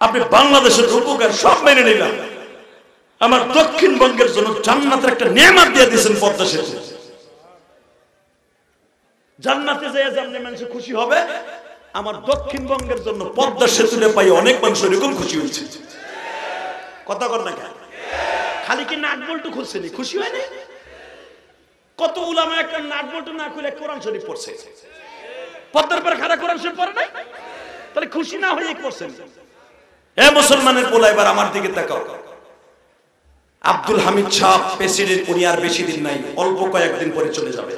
Speaker 1: আপনি বাংলাদেশের উপকার সব মেনে নিলাম, আমার দক্ষিণবঙ্গের জন্য জান্নাতের একটা নেয়ামত দিয়ে দিয়েছেন পদ্মা সেতু। জান্নাতে যেয়ে জানলে মানুষ খুশি হবে, আমার দক্ষিণবঙ্গের জন্য পদ্মা সেতুটা পাই অনেক মানুষ এরকম খুশি হয়েছে। কথা কর না কেন? খালি কি নাট বল্টু খুলছেনি, খুশি হয়নি? কত উলামা একটা নাট বল্টু না খুলে কোরআন শরীফ পড়ছে, পদ্মার পর খারা কোরআন শরীফ পড়ে নাই, তাহলে খুশি না হয়ে করছেন। এ মুসলমানের পোলা এবার আমার দিকে তাকাও। আব্দুল হামিদ শাহ প্রেসিডেন্ট, উনি আর বেশি দিন নাই, অল্প কয়েকদিন পরে চলে যাবে।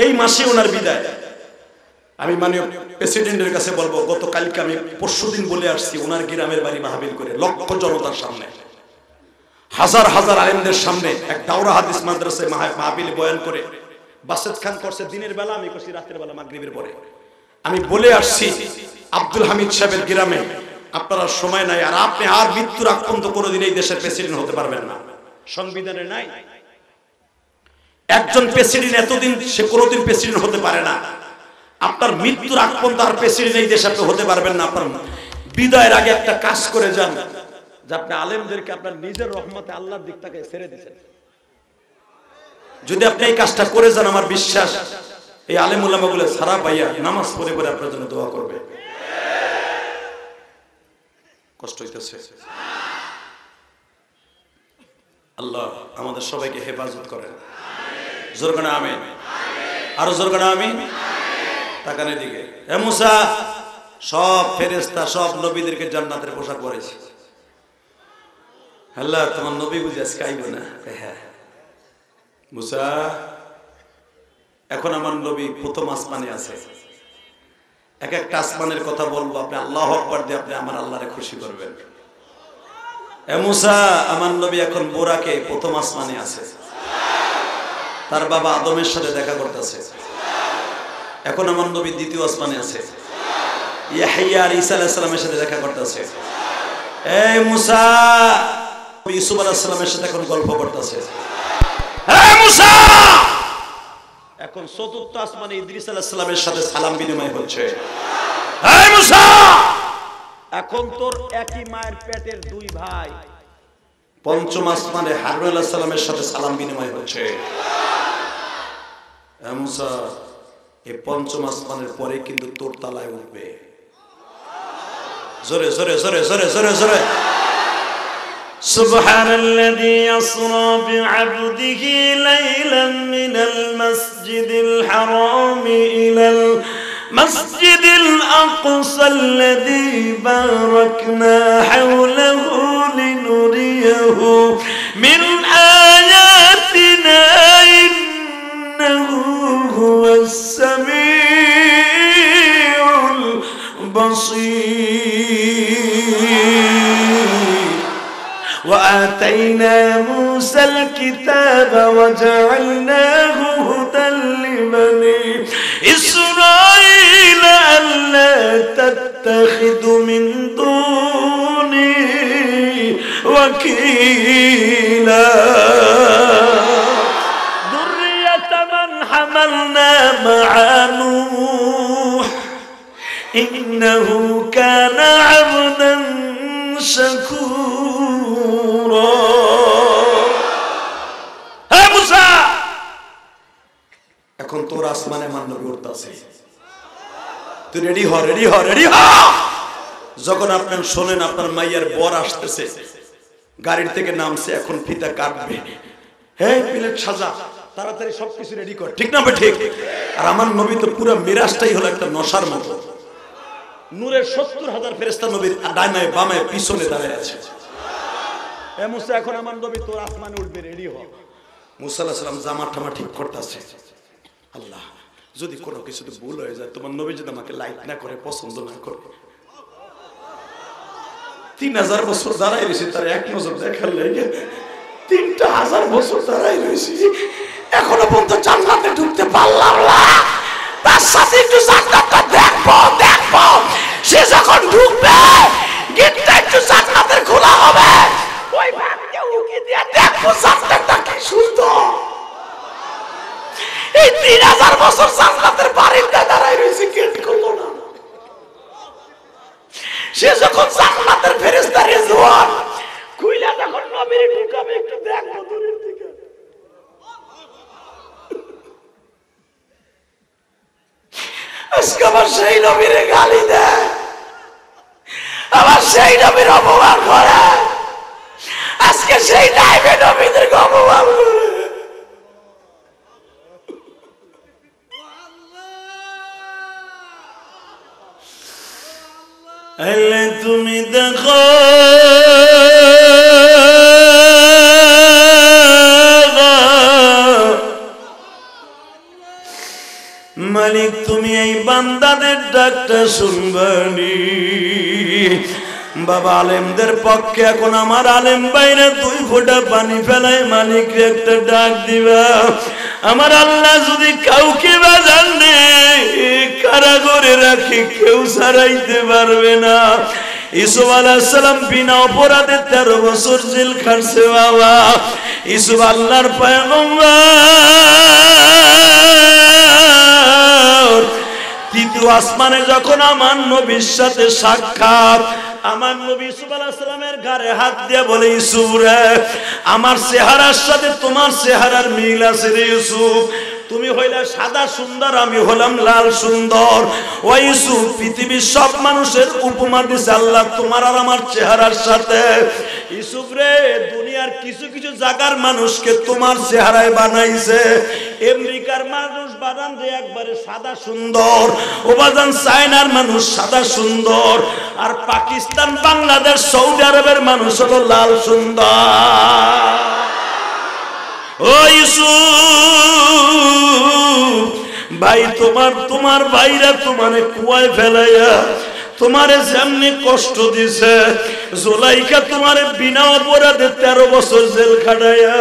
Speaker 1: এই মাসে ওনার বিদায়। আমি মাননীয় প্রেসিডেন্টের কাছে বলবো, গতকালকে আমি পরশুদিন বলে আসছি, ওনার গ্রামের বাড়ি মাহফিল করে লক্ষ জনতার সামনে, হাজার হাজার আলেমদের সামনে এক দাওরা হাদিস মাদ্রাসায় মাহফিল বয়ান করে বাসেদ খান করছে দিনের বেলা, আমি করছি রাতের বেলা মাগরিবের পরে। আমি বলে আসছি আব্দুল হামিদ সাহেবের গ্রামে আপনারা সময় নাই, আর আপনি আর মৃত্যুর আগ পর্যন্ত কোনোদিন এই দেশের প্রেসিডেন্ট হতে পারবেন না, সংবিধানে নাই। একজন প্রেসিডেন্ট এতদিন সে কোনোদিন প্রেসিডেন্ট হতে পারে না। আপনার মৃত্যুর আগ পর্যন্ত আর প্রেসিডেন্ট এই দেশে আপনি হতে পারবেন না। আপনার বিদায়ের আগে একটা কাজ করে যান, যে আপনি আলেমদেরকে আপনার নিজের রহমতে আল্লাহর দিক থেকে ছেড়ে দিয়েছেন। যদি আপনি এই কাজটা করে যান, আমার বিশ্বাস এই আলেম উলামাগুলো সারা পাইয়া নামাজ পড়ে পড়ে আপনার জন্য দোয়া করবে। কষ্ট হইতেছে, আল্লাহ আমাদের সবাইকে হেফাজত করেন। জোর করে আমিন, আরো জোর করে আমিন। তাকানের দিকে, হে মুসা, সব ফেরেশতা সব নবীদেরকে জান্নাতের পোশাক পরেছে। আল্লাহ তোমার নবী বুঝে আজকে আইব না? হ্যাঁ মুসা, এখন আমার নবী প্রথম আসমানে আছে, এক একটা আসমানের কথা বলবো, আপনি আল্লাহু আকবার দিয়ে আপনি আমার আল্লাহরে খুশি করবেন। হে মুসা, আমার নবী এখন বোরাকে প্রথম আসমানে আছে, তার বাবা আদমের সাথে দেখা করতেছে। এখন আমার নবী দ্বিতীয় আসমানে আছে, ইয়াহইয়া আর ঈসা আলাইহিস সালামের সাথে দেখা করতেছে। এই মুসা, ইউসুফ আলাইহিস সালামের সাথে এখন গল্প করতেছে। এই মুসা, এখন চতুর্থ আসমানে ইদ্রিস আলাইহিস সালামের সাথে সালাম বিনিময় হচ্ছে। এই মুসা, এখন তোর একই মায়ের পেটের দুই ভাই পঞ্চম আসমানে হারুন আলাইহিস সালামের সাথে সালাম বিনিময় হচ্ছে। এই মুসা, এই পঞ্চম আসমানের পরে কিন্তু তোর তালায় উঠবে। জোরে জোরে জোরে জোরে জোরে জোরে। সুবহানাল্লাযী আসরা বি'আবদিহি লাইলান মিনাল মাসজিদিল হারামি ইলাল মাসজিদিল আকসাল্লাযী বারাকনা হাওলাহু লিনুরিয়াহু মিন আয়াতিনা ইন্নাহু হুয়াস সামিউল বাসীর। وآتينا موسى الكتاب وجعلناه هدى لبني إسرائيل ألا تتخذوا من دوني وكيلا ذرية من মা'a নূহ ইন্নাহু কানা 'আবদান শাকুরা। হে মুসা, এখন তোর আসমানে আমার নবী উঠতাছে, তুই রেডি হ, রেডি হ, রেডি হ। যখন আপনার শোনেন আপনার মাইয়ার বর আসতেছে, গাড়ির থেকে নামছে, এখন ফিতা কাটবে, হে প্লেট সাজা, তাড়াতাড়ি সবকিছু রেডি কর, ঠিক না? ঠিক। আর আমার নবী তো পুরো মিরাজটাই হলো একটা নশার মতো, নূরের 70,000 ফেরেশতা নবীর ডাইনে বামে পিছনে দাঁড়ায় আছে। হে মুসা, এখন আমার নবী তোর আসমানে উঠবে, রেডি হ। মুসা আলাইহিস সালাম জামা টামা ঠিক করতেছে। আল্লাহ, যদি কোনো কিছুতে ভুল হয়ে যায়, তোমার নবী যদি আমাকে লাইক না করে, পছন্দ না করে, 3000 বছর দাঁড়াই রয়েছি তার এক নজর দেখার লেগে, 3000 বছর দাঁড়াই রয়েছি, এখনো পর্যন্ত জান্নাতে ঢুকতে পারলাম না। তার সাথে একটু জান্নাতটা দেখবো দেখবো, সে যখন ঢুকবে গেটটা একটু জান্নাতের খোলা হবে, ওই ভাগকে উকি দিয়ে দেখবো জান্নাতটা কি সুন্দর। এই 3000 বছর জান্নাতের বাড়িতে দাঁড়াই রয়েছে, গেট খুললো না। সে যখন জান্নাতের ফেরেশতা রিজওয়ান কইলা যখন নবীর ঢুকাবে, একটু দেখবো দূরের দিকে। আজকে আমার সেই নবীরে গালি দেয়, আমার সেই নবীর অপমান করে, আজকে সেই টাইমে নবীদের অপমান করে। আল্লাহ তুমি দেখো, মালিক তুমি এই বান্দাদের ডাকটা শুনবানি। বাবা, আলেমদের পক্ষে এখন আমার আলেম বাইরে 2 ফোঁটা পানি ফেলায় মালিককে একটা ডাক দিবা। আমার আল্লাহ যদি কাউকে বাজান কারাগারে রাখি, কেউ ছাড়াইতে পারবে না। ইউসুফ আলাইহিস সালাম বিনা অপরাধে 13 বছর জেল খাটছে। বাবা, ইউসুফ আল্লাহর পয়গম্বর, তৃতীয় আসমানে যখন আমার নবীর সাথে সাক্ষাৎ, আমার নবী ইউসুফ আলাইহিস সালামের ঘাড়ে হাত দিয়ে বলে, ইউসুফ রে, আমার চেহারার সাথে তোমার চেহারার মিল আছে রে ইউসুফ। তুমি হইলে সাদা সুন্দর, আমি হলাম লাল সুন্দর। ও ইউসুফ, পৃথিবীর সব মানুষের উপমা দিছে আল্লাহ তোমার আর আমার চেহারার সাথে। ইউসুফ রে, দুনিয়ার কিছু কিছু জায়গার মানুষকে তোমার চেহারায় বানাইছে। আমেরিকার মানুষ বানান যে একবারে সাদা সুন্দর, ও বাজান চায়নার মানুষ সাদা সুন্দর, আর পাকিস্তান, বাংলাদেশ, সৌদি আরবের মানুষ হলো লাল সুন্দর। ও ইউসুফ ভাই, তোমার ভাইরা তোমারে কুয়ায় ফেলাইয়া তোমারে যেমনি কষ্ট দিছে, জুলাইখা তোমারে বিনা অপরাধে 13 বছর জেল খাটাইয়া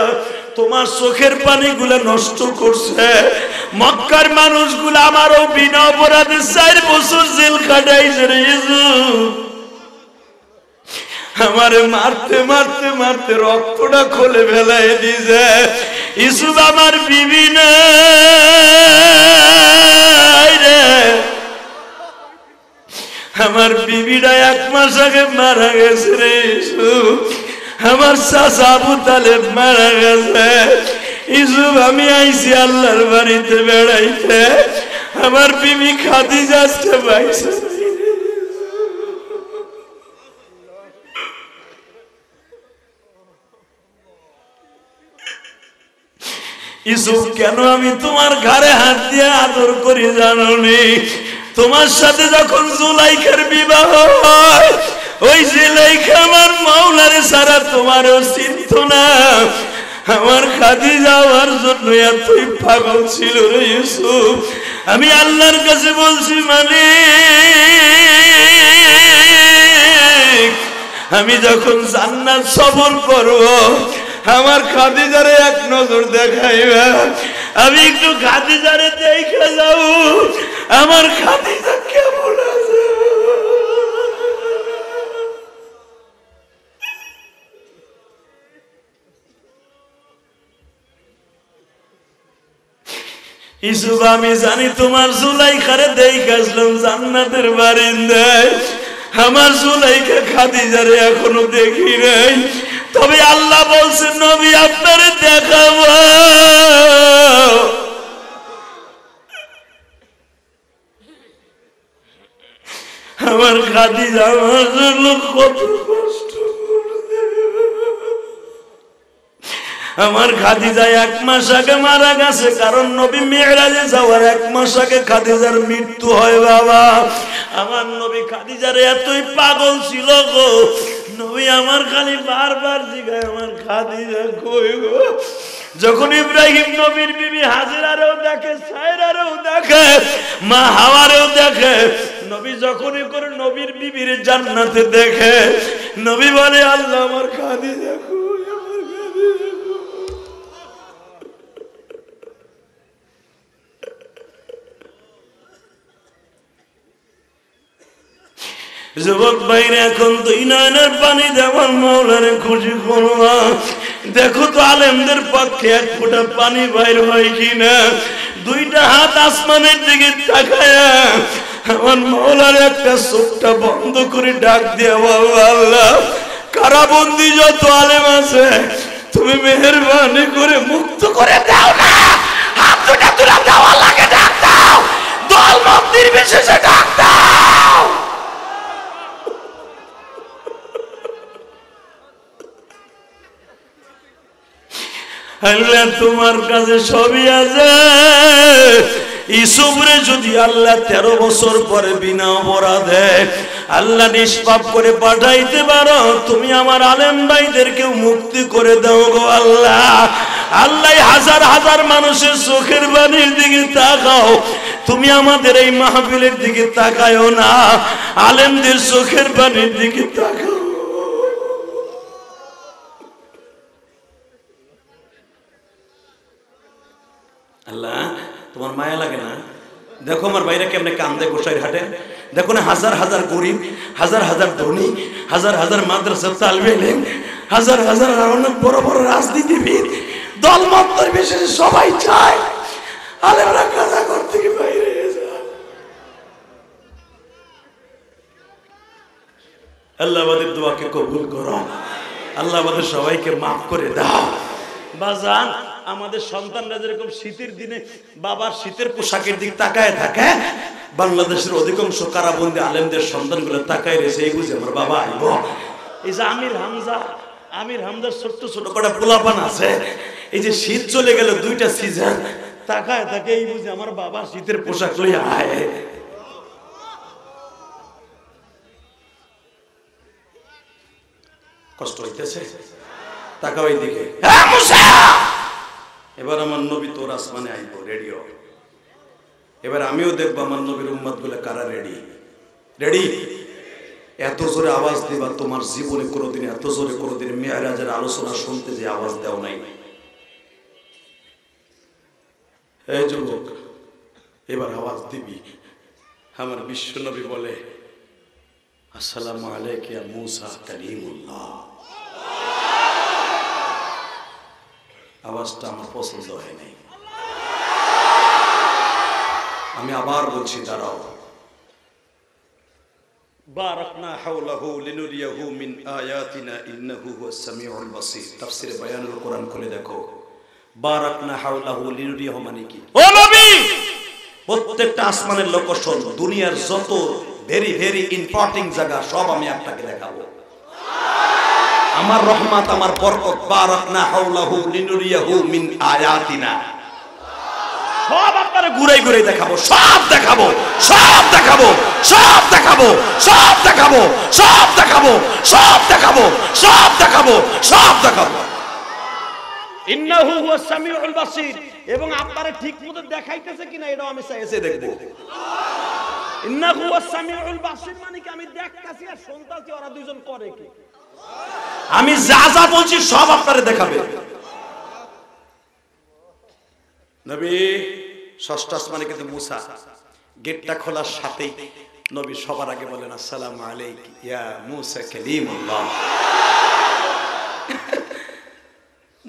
Speaker 1: তোমার চোখের পানিগুলো নষ্ট করছে। মক্কার মানুষগুলো আমারও বিনা অপরাধে 4 বছর জেল খাটাইছে রে ইউসুফ। আমারে মারতে মারতে মারতে রক্তটা খুলে ফেলাই দিছে। ইউসুফ, আমার বিবি নাই রে, আমার বিবিটা 1 মাস আগে মারা গেছে রে ইউসুফ। আমার চাচা আবু তালেব মারা গেছে। ইউসুফ, আমি আইছি আল্লাহর বাড়িতে বেড়াইতে, আমার বিবি খাদিজা আজকে পাইছে। ইউসুফ, কেন আমি তোমার ঘাড়ে হাত দিয়ে আদর করি জানো নি? তোমার সাথে যখন জুলাইখার বিবাহ হয়, ওই জুলাইখা আমার মাওলারে ছাড়া তোমারও চিনত না। আমার খাদিজা আমার জন্য এতই পাগল ছিল রে ইউসুফ। আমি আল্লাহর কাছে বলছি, মালিক, আমি যখন জান্নাত সফর করব, আমার খাদিজারে 1 নজর দেখাইবা। আমি একটু খাদিজারে দেখে যাও, আমার খাদিজা কেমন আছে। ইউসুফ আমি জানি তোমার জুলাইখারে দেখে আসলাম জান্নাতের বারিন্দায়, আমার জুলাইখা খাদিজারে এখনো দেখি নাই, তবে আল্লাহ বলছেন নবী আপনারে দেখাবো। আমার খাদিজা আমার জন্য কত কষ্ট করছে। আমার খাদিজা 1 মাস আগে মারা গেছে, কারণ নবী মেরাজে যাওয়ার 1 মাস আগে খাদিজার মৃত্যু হয় বাবা। আমার নবী খাদিজার এতই পাগল ছিল গো, নবী আমার খালি বারবার জিগায় আমার খাদিজা কই গো। যখন ইব্রাহিম নবীর বিবি হাজেরারেও দেখে, সায়রারেও দেখে, মা হাওয়ারেও দেখে, নবী যখনই করে নবীর বিবির জান্নাতে দেখে, নবী বলে আল্লাহ আমার খাদিজা কই, আমার খাদিজা কই। যুবক ভাইরা এখন 2 নয়নের পানি দেওয়ার মাওলারে খুশি করবা। দেখো তো আলেমদের পক্ষে 1 ফোঁটা পানি বাইর হয় কিনা। 2টা হাত আসমানের দিকে তাকায়া আমার মাওলার একটা চোখটা বন্ধ করে ডাক দিয়া বলবো আল্লাহ কারাবন্দি যত আলেম আছে তুমি মেহেরবানি করে মুক্ত করে দাও না। হাত দুটা তুলে দেওয়া লাগে, ডাক দাও, দল মত নির্বিশেষে ডাক দাও। আল্লাহ তোমার কাছে সবই আছে। ইউসুফরে যদি আল্লাহ 13 বছর পরে বিনা অপরাধে আল্লাহ নিষ্পাপ করে পাঠাইতে পারো, তুমি আমার আলেম ভাইদেরকেও মুক্তি করে দাও গো আল্লাহ। আল্লাহ হাজার হাজার মানুষের চোখের পানির দিকে তাকাও, তুমি আমাদের এই মাহফিলের দিকে তাকায়ও না, আলেমদের চোখের পানির দিকে তাকাও। আল্লাহ তোমার মায়া লাগে না? দেখো আমার বাইরে কেমনে কান্দে গোসাইর হাটে, দেখো না হাজার হাজার গরিব, হাজার হাজার ধনী, হাজার হাজার মাদ্রাসার তালিবে ইলম, হাজার হাজার অনেক বড় বড় রাজনীতিবিদ, দলমত নির্বিশেষে সবাই চায় আলেমরা কাজা করতে কি বাইরে যায়। আল্লাহ আমাদের দোয়াকে কবুল করো, আল্লাহ আমাদের সবাইকে মাফ করে দাও। বাজান আমাদের সন্তানরা যেরকম শীতের দিনে বাবার শীতের পোশাকের দিক তাকায় থাকে, বাংলাদেশের অধিকাংশ কারাবন্দী আলেমদের সন্তানগুলো তাকায় রয়েছে, এই বুঝে আমার বাবা আইব। এই যে আমির হামজার ছোট্ট ছোট কটা পোলাপান আছে, এই যে শীত চলে গেল 2টা সিজন তাকায় থাকে, এই বুঝে আমার বাবা শীতের পোশাক লইয়া আয়। কষ্ট হইতেছে, তাকাও এইদিকে। এবার আমার নবী তোর আসমানে আইব, রেডিও। এবার আমিও দেখবো আমার নবীর উম্মত গুলো কারা রেডি। রেডি? এত জোরে আওয়াজ দিবা, তোমার জীবনে কোনোদিন এত জোরে কোনোদিন মেরাজের আলোচনা শুনতে যে আওয়াজ দেও নাই। এই যুবক এবার আওয়াজ দিবি। আমার বিশ্ব নবী বলে আসসালামু আলাইকা ইয়া মূসা কালিমুল্লাহ। আওয়াজটা আমার পছন্দ হয় নাই, আমি আবার বলছি দাঁড়াও। বারাকনা হাওলাহু লিনুরিয়াহু মিন আয়াতিনা ইন্নাহু হুয়াস সামিউল বাসীর। তাফসীরে বায়ানুল কোরআন খুলে দেখো, বারাকনা হাওলাহু লিনুরিয়াহু মানে কি? ও নবী, প্রত্যেকটা আসমানের লোকেশন, দুনিয়ার যত ভেরি ভেরি ইম্পর্টেন্ট জায়গা সব আমি আপনাকে দেখাবো। আমার রহমত, আমার বরকত, বারাকনা হাওলাহু লিনুরিয়াহু মিন আয়াতিনা, সব আপনারে ঘুরে ঘুরে দেখাবো, সব দেখাবো, সব দেখাবো, সব দেখাবো, সব দেখাবো, সব দেখাবো, সব দেখাবো, সব দেখাবো, সব দেখাবো। ইন্নাহু হুয়াস সামিউল বাসীর। এবং আপনারে ঠিকমতো দেখাইতেছে কিনা এটাও আমি চাইছে দেখব। ইন্নাহু হুয়াস সামিউল বাসীর মানে কি আমি দেখতাছি আর শুনতাছি, ওরা দুইজন করে কি? আমি যা যা বলছি সব আপনারে দেখাবে। নবী ষষ্ঠ আসমানে কিন্তু মূসা গেটটা খোলার সাথেই নবী সবার আগে বলেন আসসালামু আলাইকা ইয়া মূসা কালিমুল্লাহ।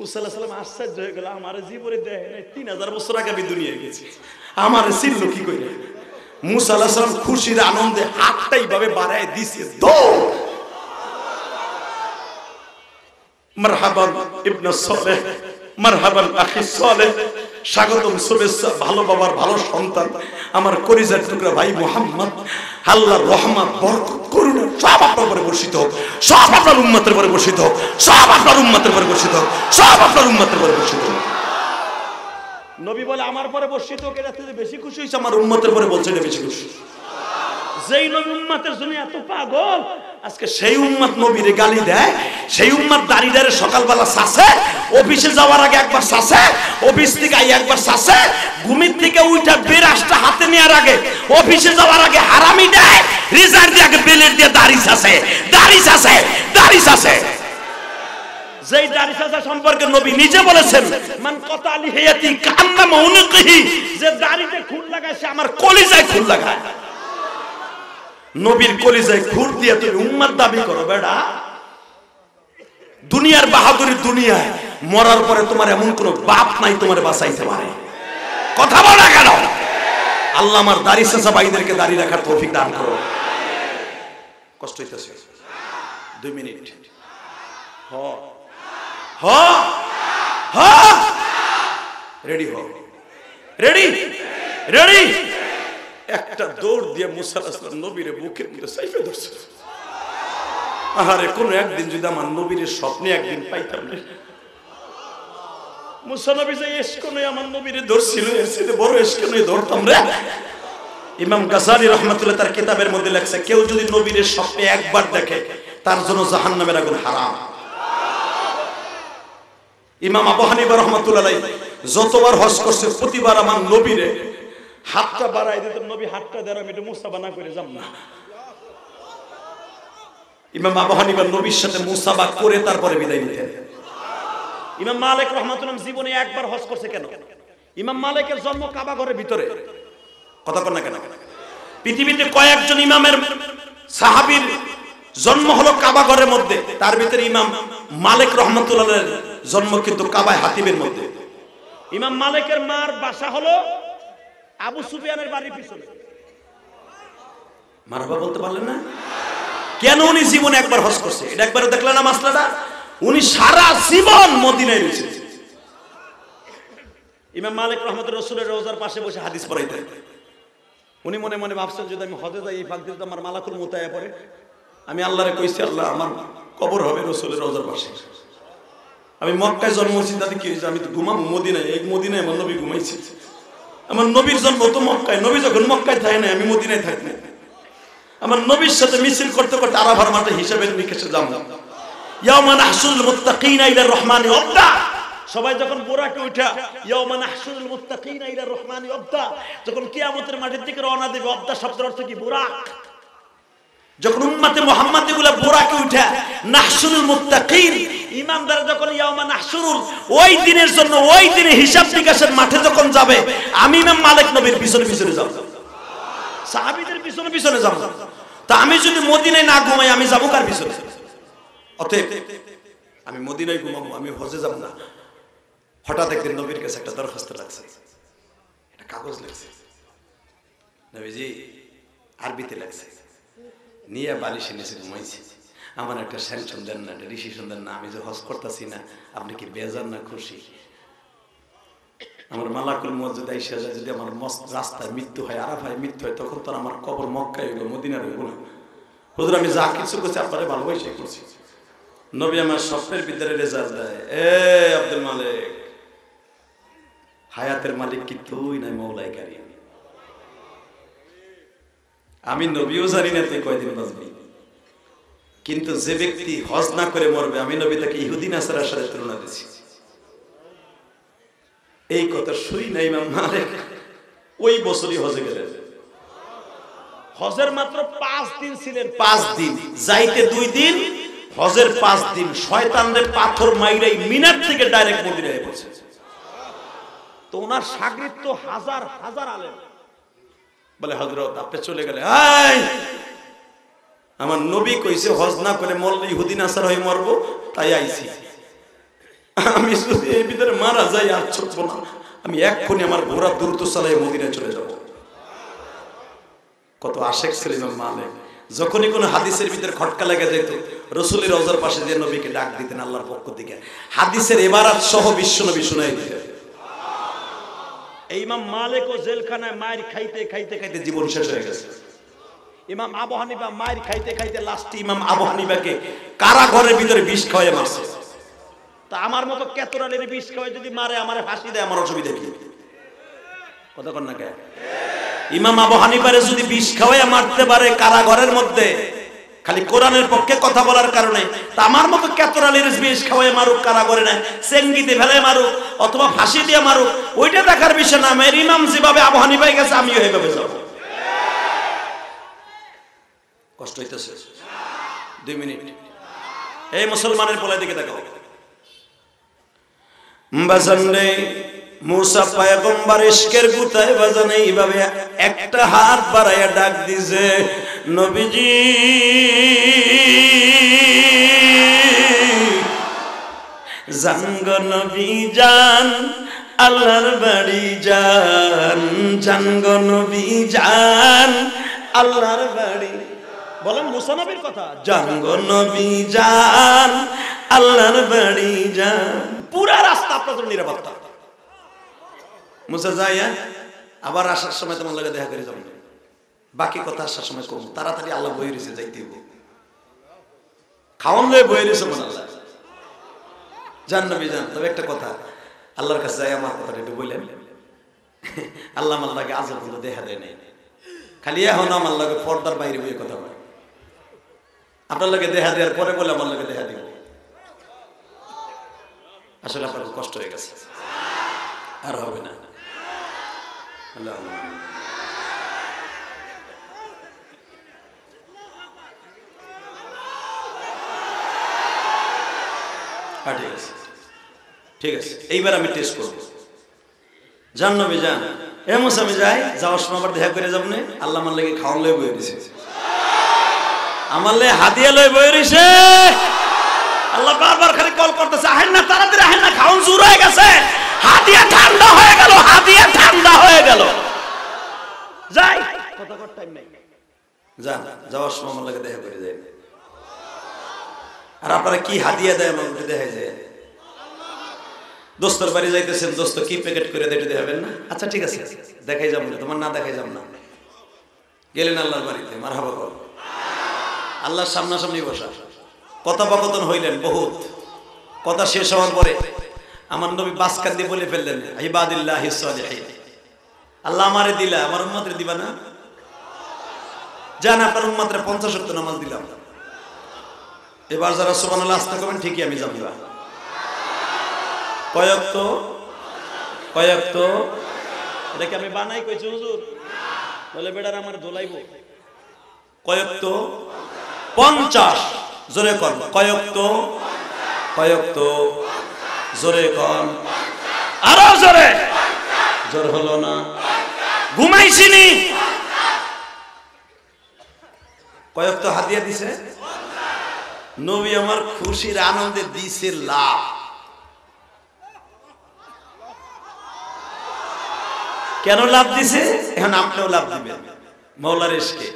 Speaker 1: মুসা আলাইহিস সালাম আশ্চর্য হয়ে গেল, আমার জীবনে দেখে নাই, 3000 বছর আগে আমি দুনিয়ায় গেছি, আমার চিনল কি করে? মুসা আলাইহিস সালাম খুশির আনন্দে হাতটা এইভাবে বাড়ায় দিছে, দৌড়। মারহাবান ইবনে সালেহ, মারহাবান আখি সালেহ, স্বাগতম, শুভেচ্ছা, ভালো বাবার ভালো সন্তান, আমার কলিজার টুকরা ভাই মুহাম্মদ। আল্লাহর রহমত, বরকত, করুণা সব আপনার উপরে বর্ষিত হোক, সব আপনার উম্মতের উপরে বর্ষিত হোক, সব আপনার উম্মতের উপরে বর্ষিত হোক, সব আপনার উম্মতের উপরে বর্ষিত হোক। নবী বলে আমার পরে বর্ষিত হোক, এর থেকে বেশি খুশি হইছে আমার উম্মতের উপরে, বলছে এটা বেশি খুশি। যেই নবী উম্মতের জন্য এত পাগল, আজকে সেই উম্মত নবীরে গালি দেয়, সেই উম্মত দাঁড়িয়ে সকালবেলা সাসে, অফিসে যাওয়ার আগে একবার সাসে, অফিস থেকে আই একবার সাসে, ঘুমির থেকে উঠা বিরাসটা হাতে নেওয়ার আগে, অফিসে যাওয়ার আগে হারামি দেয়, রিজার্ভ দিয়ে আগে বেলের দিয়ে দাড়ি সাসে, দাড়ি সাসে, দাড়ি সাসে। যেই দাড়ি সাসা সম্পর্কে নবী নিজে বলেছেন, মান কাতালি হিয়াতি কান্নামা উনকিহি, যে দাড়িতে খুন লাগায় সে আমার কলিজায় খুন লাগায়। নবীর কলিজায় খুর দিয়ে তুমি উম্মত দাবি করো বেটা? দুনিয়ার বাহাদুরি, দুনিয়ায় মরার পরে তোমার এমন কোন বাপ নাই তোমার বাঁচাইতে পারে। কথা বলা কেন? আল্লাহ আমার দাড়ি চাচা ভাইদেরকে দাড়ি রাখার তৌফিক দান করো। কষ্ট হইতেছে, 2 মিনিট। হ হ হ, রেডি হও, রেডি রেডি। একটা দৌড় দিয়ে মুসা আলাইহিস সালাম নবীর বুকের মধ্যে চাইপে ধরছে। আহারে, কোন একদিন যদি আমার নবীর স্বপ্নে একদিন পাইতাম রে। মুসা নবী যে এশকনে আমার নবীরে ধরছিল, এর সাথে বড় এশকনে ধরতাম রে। ইমাম গাযালি রাহমাতুল্লাহ তার কিতাবের মধ্যে লেখছে, কেউ যদি নবীর স্বপ্নে একবার দেখে তার জন্য জাহান্নামের আগুন হারাম। ইমাম আবু হানিফা রাহমাতুল্লাহ আলাইহি যতবার হজ করছে প্রতিবার আমার নবীরে হাতটা বাড়াই দিত, নবী হাতটা দেন, আমি একটু মুসাফা না করে যাব না। ইমাম আবু হানিফা নবীর সাথে মুসাফা করে তারপরে বিদায় নিতেন। ইমাম মালিক রাহমাতুল্লাহ জীবনে একবার হজ করছে। কেন? ইমাম মালিকের জন্ম কাবা ঘরের ভিতরে। কথা কর না কেন? পৃথিবীতে কয়েকজন ইমামের সাহাবীর জন্ম হলো কাবা ঘরের মধ্যে, তার ভিতরে ইমাম মালিক রাহমাতুল্লাহের জন্ম কিন্তু কাবায় হাতিবের মধ্যে। ইমাম মালিকের মার বাসা হলো আবু সুফিয়ানের বাড়ির পিছনে। মারহাবা বলতে পারলেন না? কেন উনি জীবনে একবার হজ করছে? এটা একবার দেখলেন না মাসলাটা? উনি সারা জীবন মদিনায় রয়েছে। ইমাম মালিক রাহমাতুল্লাহ রাসূলের রওজার পাশে বসে হাদিস পড়াইতেন। উনি মনে মনে ভাবছেন, যদি আমি হজে যাই এই ফাঁক দিয়ে আমার মালাকুল মউত আয়া পড়ে, আমি আল্লাহরে কইছি, আল্লাহ আমার কবর হবে রাসূলের রওজার পাশে। আমি মক্কায় জন্ম হয়েছি, তাতে কি হয়েছে? আমি তো ঘুমাবো মদিনায়, এই মদিনায় আমার নবী ঘুমাইছে। আমার নবীর জন্ম তো মক্কায়, নবী যখন মক্কায় থাকে না, আমি মদিনায় থাকি না। আমার নবীর সাথে মিছিল করতে করতে আরাফার মাঠে হিসাবের নিকেশে যাব। ইয়াউমা নাহশুরুল মুত্তাকিনা ইলা রহমানি ওয়াবদা, সবাই যখন বোরাকে উঠা ইয়াউমা নাহশুরুল মুত্তাকিনা ইলা রহমানি ওয়াবদা, যখন কিয়ামতের মাঠের দিকে রওনা দেবে, ওয়াবদা শব্দের অর্থ কি? বুরাক। যখন উম্মতে মুহাম্মাদীগুলা বোরাকে উঠা নাহশুরুল মুত্তাকিন, ইমানদার যখন ইয়াউমা নাহশুরুল, ওই দিনের জন্য, ওই দিনে হিসাব নিকাশের মাঠে যখন যাবে, আমি ইমাম মালিক নবীর পিছনে পিছনে যাব, সাহাবীদের পিছনে পিছনে যাব। তা আমি যদি মদিনায় না ঘুমাই, আমি যাবো কার পিছনে? অতএব আমি মদিনায় ঘুমাবো, আমি হজে যাব না। হঠাৎ একদিন নবীর কাছে একটা দরখাস্ত লাগছে, একটা কাগজ লাগছে। নবীজি আরবিতে লাগছে, নিয়ে বালিশে নিচে ঘুমাইছি। আমার একটা স্যাংশন দেন না, একটা ডিসিশন দেন না, আমি যে হজ করতেছি না, আপনি কি বেজার না খুশি? আমার মালাকুল মউত যদি আইসা যায়, যদি আমার রাস্তায় মৃত্যু হয়, আরাফায় মৃত্যু হয়, তখন তো আমার কবর মক্কায় হইল, মদিনার হইব না। হুজুর আমি যা কিছু করছি আপনারে ভালোবাসে করছি। নবী আমার স্বপ্নের ভিতরে রেজাল্ট দেয়, এ আব্দুল মালিক, হায়াতের মালিক কি তুই নাই মওলাই কারীম? আমি নবীও জানি না তুই কয়দিন বাঁচবি, কিন্তু যে ব্যক্তি হজ না করে মরবে, আমি নবী তাকে ইহুদি নাসারার সাথে তুলনা দিয়েছি। এই কথা শুই না ইমাম মালিক ওই বছরই হজে গেলেন। হজের মাত্র 5 দিন ছিলেন, 5 দিন, যাইতে 2 দিন, হজের 5 দিন। শয়তানদের পাথর মাইরাই মিনার থেকে ডাইরেক্ট মদিনায় পৌঁছে। তো ওনার শাগির্দ তো হাজার হাজার আলেম। বলে হযরত আপনি চলে গেলে, এই আমার নবী কইছে হজ না করে মরলে ইহুদি নাসারা হয়ে মরবো, তাই আইছি। আমি যদি এই ভিতরে মারা যাই আর ছুটবো না, আমি এক্ষুনি আমার ঘোড়া দ্রুত চালিয়ে মদিনায় চলে যাব। কত আশেক ছিল ইমাম মালিক। যখনই কোনো হাদিসের ভিতরে খটকা লেগে যেত, রাসূলের রওজার পাশে যে নবীকে ডাক দিতেন আল্লাহর পক্ষ থেকে, হাদিসের ইবারাত সহ বিশ্ব নবী শুনাই দিতেন। এই ইমাম মালিকও জেলখানায় মায়ের খাইতে খাইতে খাইতে জীবন শেষ হয়ে গেছে। ইমাম আবু হানিফা মায়ের খাইতে খাইতে লাস্টে ইমাম আবু হানিফাকে কারাঘরের ভিতরে বিষ খাওয়ায় মারছে। তা আমার মতো কেতরালের বিষ খাওয়ায় যদি মারে, আমারে ফাঁসি দেয়, আমার অসুবিধা কি? কথা কন না কে? ইমাম আবু হানিফারে যদি বিষ খাওয়ায় মারতে পারে কারাঘরের মধ্যে, খালি কোরআনের পক্ষে কথা বলার কারণে, তা আমার মতো কেতরালের বিষ খাওয়ায় মারুক কারাঘরে না, চেঙ্গিতে ফেলে মারুক অথবা ফাঁসি দিয়ে মারুক, ওইটা দেখার বিষয় না। আমার ইমাম যেভাবে আবু হানিফায় গেছে, আমিও এইভাবে যাব। কষ্ট হইতেছে? 2 মিনিট। এই মুসলমানের পোলার দিকে দেখাও। বাজানে মুসা পয়গম্বর ইশকের গুতায় বাজানে এইভাবে একটা হাত বাড়াইয়া ডাক দিছে, নবীজি জানগ নবী জান, আল্লাহর বাড়ি যান, জানগ নবী জান, আল্লাহর বাড়ি। বলেন মুসা নবীর কথা, জানগ নবী জান, আল্লাহর বাড়ি যান। পুরা রাস্তা আপনার জন্য নিরাপত্তা। মুসা যাইয়া আবার আসার সময় তোমার লগে দেখা করে যাবেন, বাকি কথা আসার সময় কম। তাড়াতাড়ি আল্লাহ বই রয়েছে, যাইতে হইব। খাওয়ান লয়ে বই রয়েছে মনে আল্লাহ জান নবী জান। তবে একটা কথা, আল্লাহর কাছে যাই আমার কথাটা একটু বললেন। আল্লাহ আল্লাহকে আজ পর্যন্ত দেখা দেয় নাই, খালি এখন আমার লগে পর্দার বাইরে বইয়ে কথা বলে। আপনার লগে দেখা দেওয়ার পরে বলে আমার লগে দেখা দিব। আসলে আপনার কষ্ট হয়ে গেছে, আর হবে না। আল্লাহ ঠিক আছে, ঠিক আছে। এইবার আমি টেস্ট করবো। জান নবী জান, এ মুসা আমি যাই, যাওয়ার সময় আবার দেখা করে যাবো না। আল্লাহ আমার লেগে খাওয়ান লয়ে বয়ে দিছে, আমার লেগে হাদিয়া লয়ে বয়ে দিছে। আল্লাহ বারবার খালি কল করতেছে, আহেন না, তাড়াতাড়ি আহেন না, খাওয়ান জোর হয়ে গেছে, হাদিয়া ঠান্ডা হয়ে গেল, হাদিয়া ঠান্ডা হয়ে গেল। যাই, কথা কর টাইম নাই। যান, যাওয়ার সময় আমার লেগে দেখা করে যায়। আর আপনারা কি হাদিয়া দেয় আমার দেখা যায়? দোস্তর বাড়ি যাইতেছেন, দোস্ত কি প্যাকেট করে দেখতে দেখাবেন না? আচ্ছা ঠিক আছে, দেখাই যাব না, তোমার না দেখাই যাব না। গেলেন আল্লাহর বাড়িতে, মারহাবা কর, আল্লাহর সামনাসামনি বসা, কথোপকথন হইলেন বহুত। কথা শেষ হওয়ার পরে আমার নবী বাসকান দিয়ে বলে ফেললেন, ইবাদিল্লাহিস সালিহিন, আল্লাহ আমারে দিলা, আমার উম্মতরে দিবা না? জান আপনার উম্মতরে 50 ওয়াক্ত নামাজ দিলাম, এবার যারা সুবহানাল্লাহ আস্তে করবেন ঠিকই আমি যাবো। কয়ক্ত কয়ক্ত এটা কি আমি বানাই কইছি হুজুর? বলে বেটার আমার দোলাইব। কয়ক্ত 50, জোরে কর। কয়ক্ত কয়ক্ত, জোরে কর, আরো জোরে। জোর হলো না, ঘুমাইছিনি। কয়ক্ত হাদিয়া দিছে নবী, আমার খুশির আনন্দে দিছে লাভ। কেন লাভ দিছে? এখন আপনিও লাভ দিবেন মওলার ইশকে।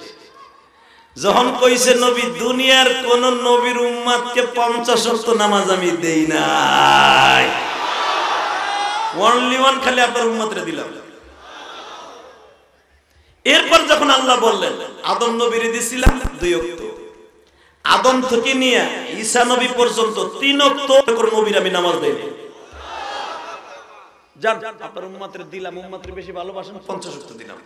Speaker 1: যখন কইছে নবী, দুনিয়ার কোন নবীর উম্মতকে 50 ওয়াক্ত নামাজ আমি দেই নাই, অনলি ওয়ান খালি আপনার উম্মতরে দিলাম। এরপর যখন আল্লাহ বললেন আদম নবীরে দিছিলাম 2 ওয়াক্ত, আদম থেকে নিয়ে ঈসা নবী পর্যন্ত 3 ওয়াক্ত করে নবীর আমি নামাজ দেই। জান আপনার উম্মতরে দিলাম, উম্মতরে বেশি ভালোবাসেন, 50 ওয়াক্ত দিলাম।